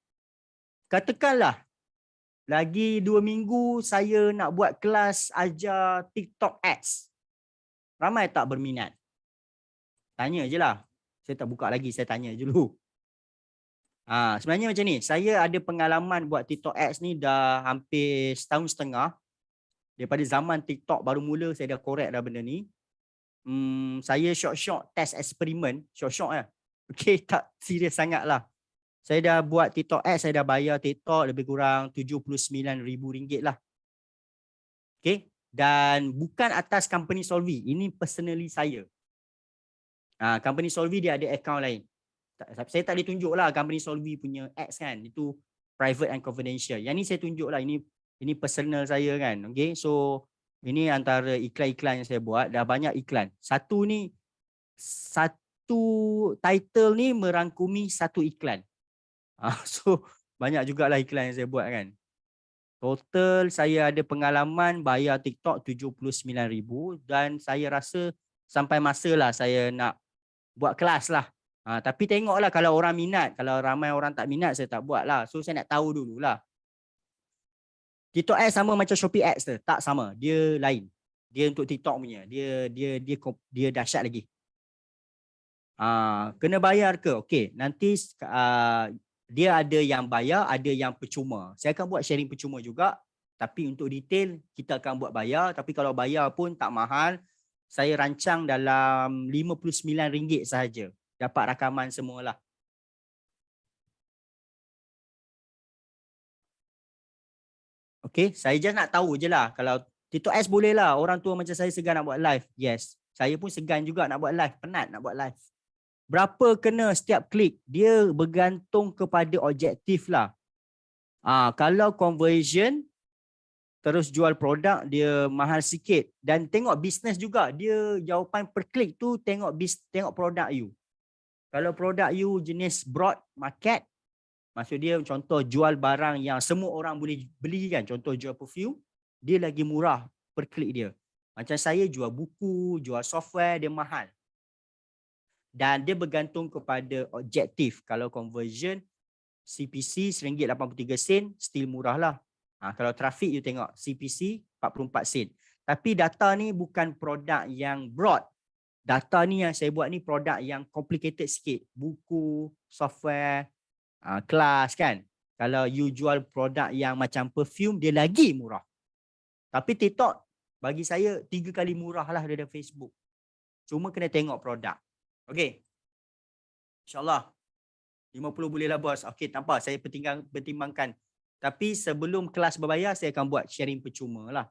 Katakanlah lagi 2 minggu saya nak buat kelas ajar TikTok Ads. Ramai tak berminat? Tanya je lah. Saya tak buka lagi, saya tanya je dulu. Sebenarnya macam ni, saya ada pengalaman buat TikTok Ads ni dah hampir 1.5 tahun. Daripada zaman TikTok baru mula saya dah korek dah benda ni. Saya short test eksperimen, short lah. Okay, tak serius sangat lah. Saya dah buat TikTok Ads, saya dah bayar TikTok lebih kurang RM79,000 lah. Okay, dan bukan atas company Solvy, ini personally saya. Company Solvy dia ada account lain. Saya tak boleh tunjuk lah company Solvy punya ads kan. Itu private and confidential. Yang ni saya tunjuk lah. Ini personal saya kan. Okay. So ini antara iklan-iklan yang saya buat. Dah banyak iklan. Satu title ni merangkumi satu iklan. So banyak jugalah iklan yang saya buat kan. Total saya ada pengalaman bayar TikTok RM79,000. Dan saya rasa sampai masa lah saya nak buat kelas lah. Tapi tengoklah kalau orang minat. Kalau ramai orang tak minat, saya tak buat lah. So saya nak tahu dululah. TikTok Ads sama macam Shopee Ads tu? Tak sama. Dia lain. Dia untuk TikTok punya. Dia dahsyat lagi. Kena bayar ke? Okey. Nanti dia ada yang bayar, ada yang percuma. Saya akan buat sharing percuma juga. Tapi untuk detail, kita akan buat bayar. Tapi kalau bayar pun tak mahal. Saya rancang dalam RM59 sahaja. Dapat rakaman semualah. Okay, saya just nak tahu je lah. Kalau TikTok Ads boleh lah. Orang tua macam saya segan nak buat live. Yes. Saya pun segan juga nak buat live. Penat nak buat live. Berapa kena setiap klik? Dia bergantung kepada objektif lah. Kalau conversion, terus jual produk dia mahal sikit, dan tengok bisnes juga, dia jawapan per klik tu tengok produk you. Kalau produk you jenis broad market, maksud dia contoh jual barang yang semua orang boleh beli kan, contoh jual perfume, dia lagi murah per klik dia. Macam saya jual buku, jual software, dia mahal. Dan dia bergantung kepada objektif. Kalau conversion CPC RM1.83 still murah lah. Kalau trafik you tengok CPC 44 sen. Tapi data ni bukan produk yang broad. Data ni yang saya buat ni produk yang complicated sikit. Buku, software, kelas kan. Kalau you jual produk yang macam perfume, dia lagi murah. Tapi TikTok bagi saya 3 kali murah lah daripada Facebook. Cuma kena tengok produk. Okay. InsyaAllah. 50 boleh lah bos. Okey, tanpa saya pertimbangkan. Tapi sebelum kelas berbayar, saya akan buat sharing percuma lah.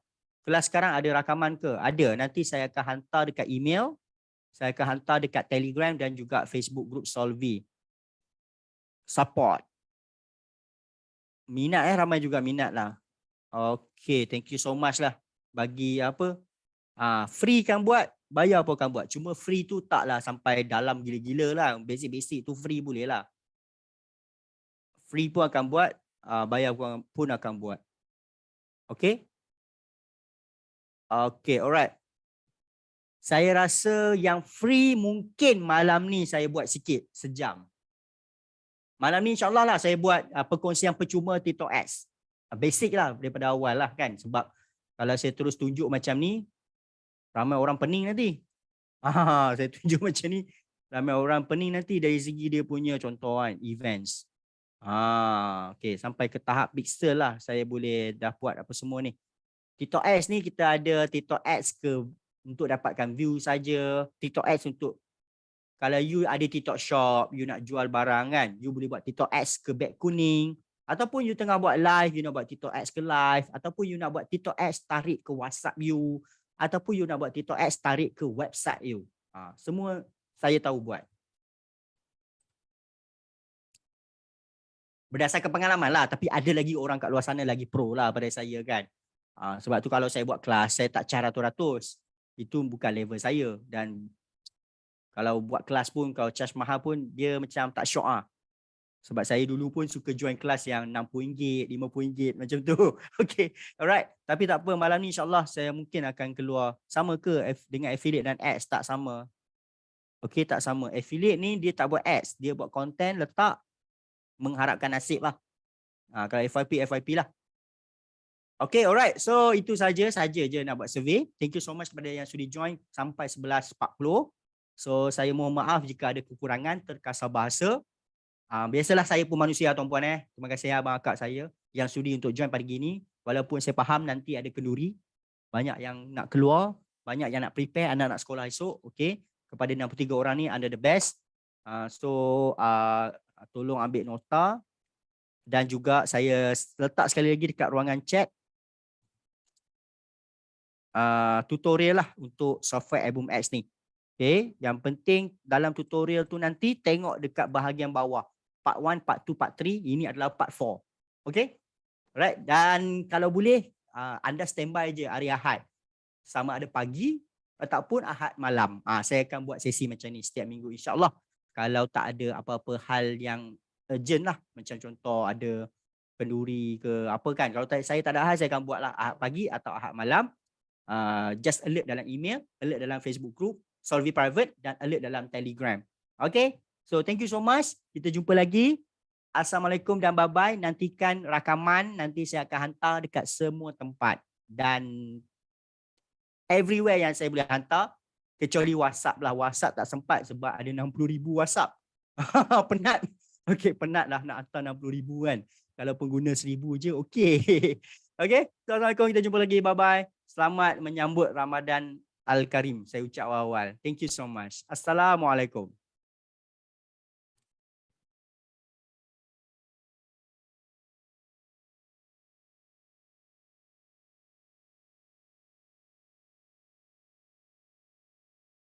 Kelas sekarang ada rakaman ke? Ada. Nanti saya akan hantar dekat email. Saya akan hantar dekat Telegram dan juga Facebook group Solvi. Support. Minat ramai juga minat lah. Okey, thank you so much lah. Bagi apa? Free kan buat, bayar pun akan buat. Cuma free tu taklah sampai dalam gila-gila lah. Basic-basic tu free boleh lah. Free pun akan buat, bayar pun akan buat. Okay? Okay, alright. Saya rasa yang free mungkin malam ni saya buat sikit, sejam. Malam ni insyaAllah lah saya buat perkongsian percuma TikTok Ads. Basic lah daripada awal lah kan. Sebab kalau saya terus tunjuk macam ni, ramai orang pening nanti. Saya tunjuk macam ni, ramai orang pening nanti dari segi dia punya contoh kan, events. Okay, sampai ke tahap pixel lah saya boleh dah buat apa semua ni. TikTok Ads ni kita ada TikTok Ads untuk dapatkan view saja, TikTok Ads untuk kalau you ada TikTok Shop, you nak jual barang kan, you boleh buat TikTok Ads ke beg kuning, ataupun you tengah buat live, you nak buat TikTok Ads ke live, ataupun you nak buat TikTok Ads tarik ke WhatsApp you, ataupun you nak buat TikTok Ads tarik ke website you. Semua saya tahu buat. Berdasarkan pengalaman lah, tapi ada lagi orang kat luar sana lagi pro lah pada saya kan. Sebab tu kalau saya buat kelas, saya tak charge ratus-ratus. Itu bukan level saya. Dan kalau buat kelas pun, kalau charge mahal pun, dia macam tak syok lah. Sebab saya dulu pun suka join kelas yang RM60, RM50 macam tu. Okay, alright. Tapi tak apa, malam ni insyaAllah saya mungkin akan keluar. Sama ke dengan affiliate dan ads? Tak sama. Okay, tak sama. Affiliate ni dia tak buat ads. Dia buat content, letak, mengharapkan nasib lah. Kalau FYP lah. Okay, alright. So itu saja je nak buat survey. Thank you so much kepada yang sudi join sampai 11.40. So saya mohon maaf jika ada kekurangan terkasar bahasa. Biasalah saya pun manusia tuan-puan. Terima kasih abang akak saya yang sudi untuk join pagi ini. Walaupun saya faham nanti ada kenduri. Banyak yang nak keluar, banyak yang nak prepare, anak nak sekolah esok. Okay, kepada 63 orang ni anda the best. Tolong ambil nota. Dan juga saya letak sekali lagi dekat ruangan chat tutorial lah untuk software Album Ads ni. Okay, yang penting dalam tutorial tu nanti tengok dekat bahagian bawah. Part 1, part 2, part 3, ini adalah part 4. Okay, alright. Dan kalau boleh anda standby je hari Ahad. Sama ada pagi ataupun Ahad malam. Saya akan buat sesi macam ni setiap minggu insyaAllah. Kalau tak ada apa-apa hal yang urgent lah. Macam contoh ada kenduri ke apa kan. Kalau saya tak ada hal, saya akan buat lah Ahad pagi atau Ahad malam. Just alert dalam email, alert dalam Facebook group, Solvi Private dan alert dalam Telegram. Okay. So thank you so much. Kita jumpa lagi. Assalamualaikum dan bye-bye. Nantikan rakaman. Nanti saya akan hantar dekat semua tempat. Dan everywhere yang saya boleh hantar. Kecuali WhatsApp lah. WhatsApp tak sempat sebab ada 60,000 WhatsApp. Penat. Okay, penat lah nak hantar 60,000 kan. Kalau pengguna 1,000 je, okay. Okay, Assalamualaikum. Kita jumpa lagi. Bye-bye. Selamat menyambut Ramadan Al-Karim. Saya ucap awal-awal. Thank you so much. Assalamualaikum.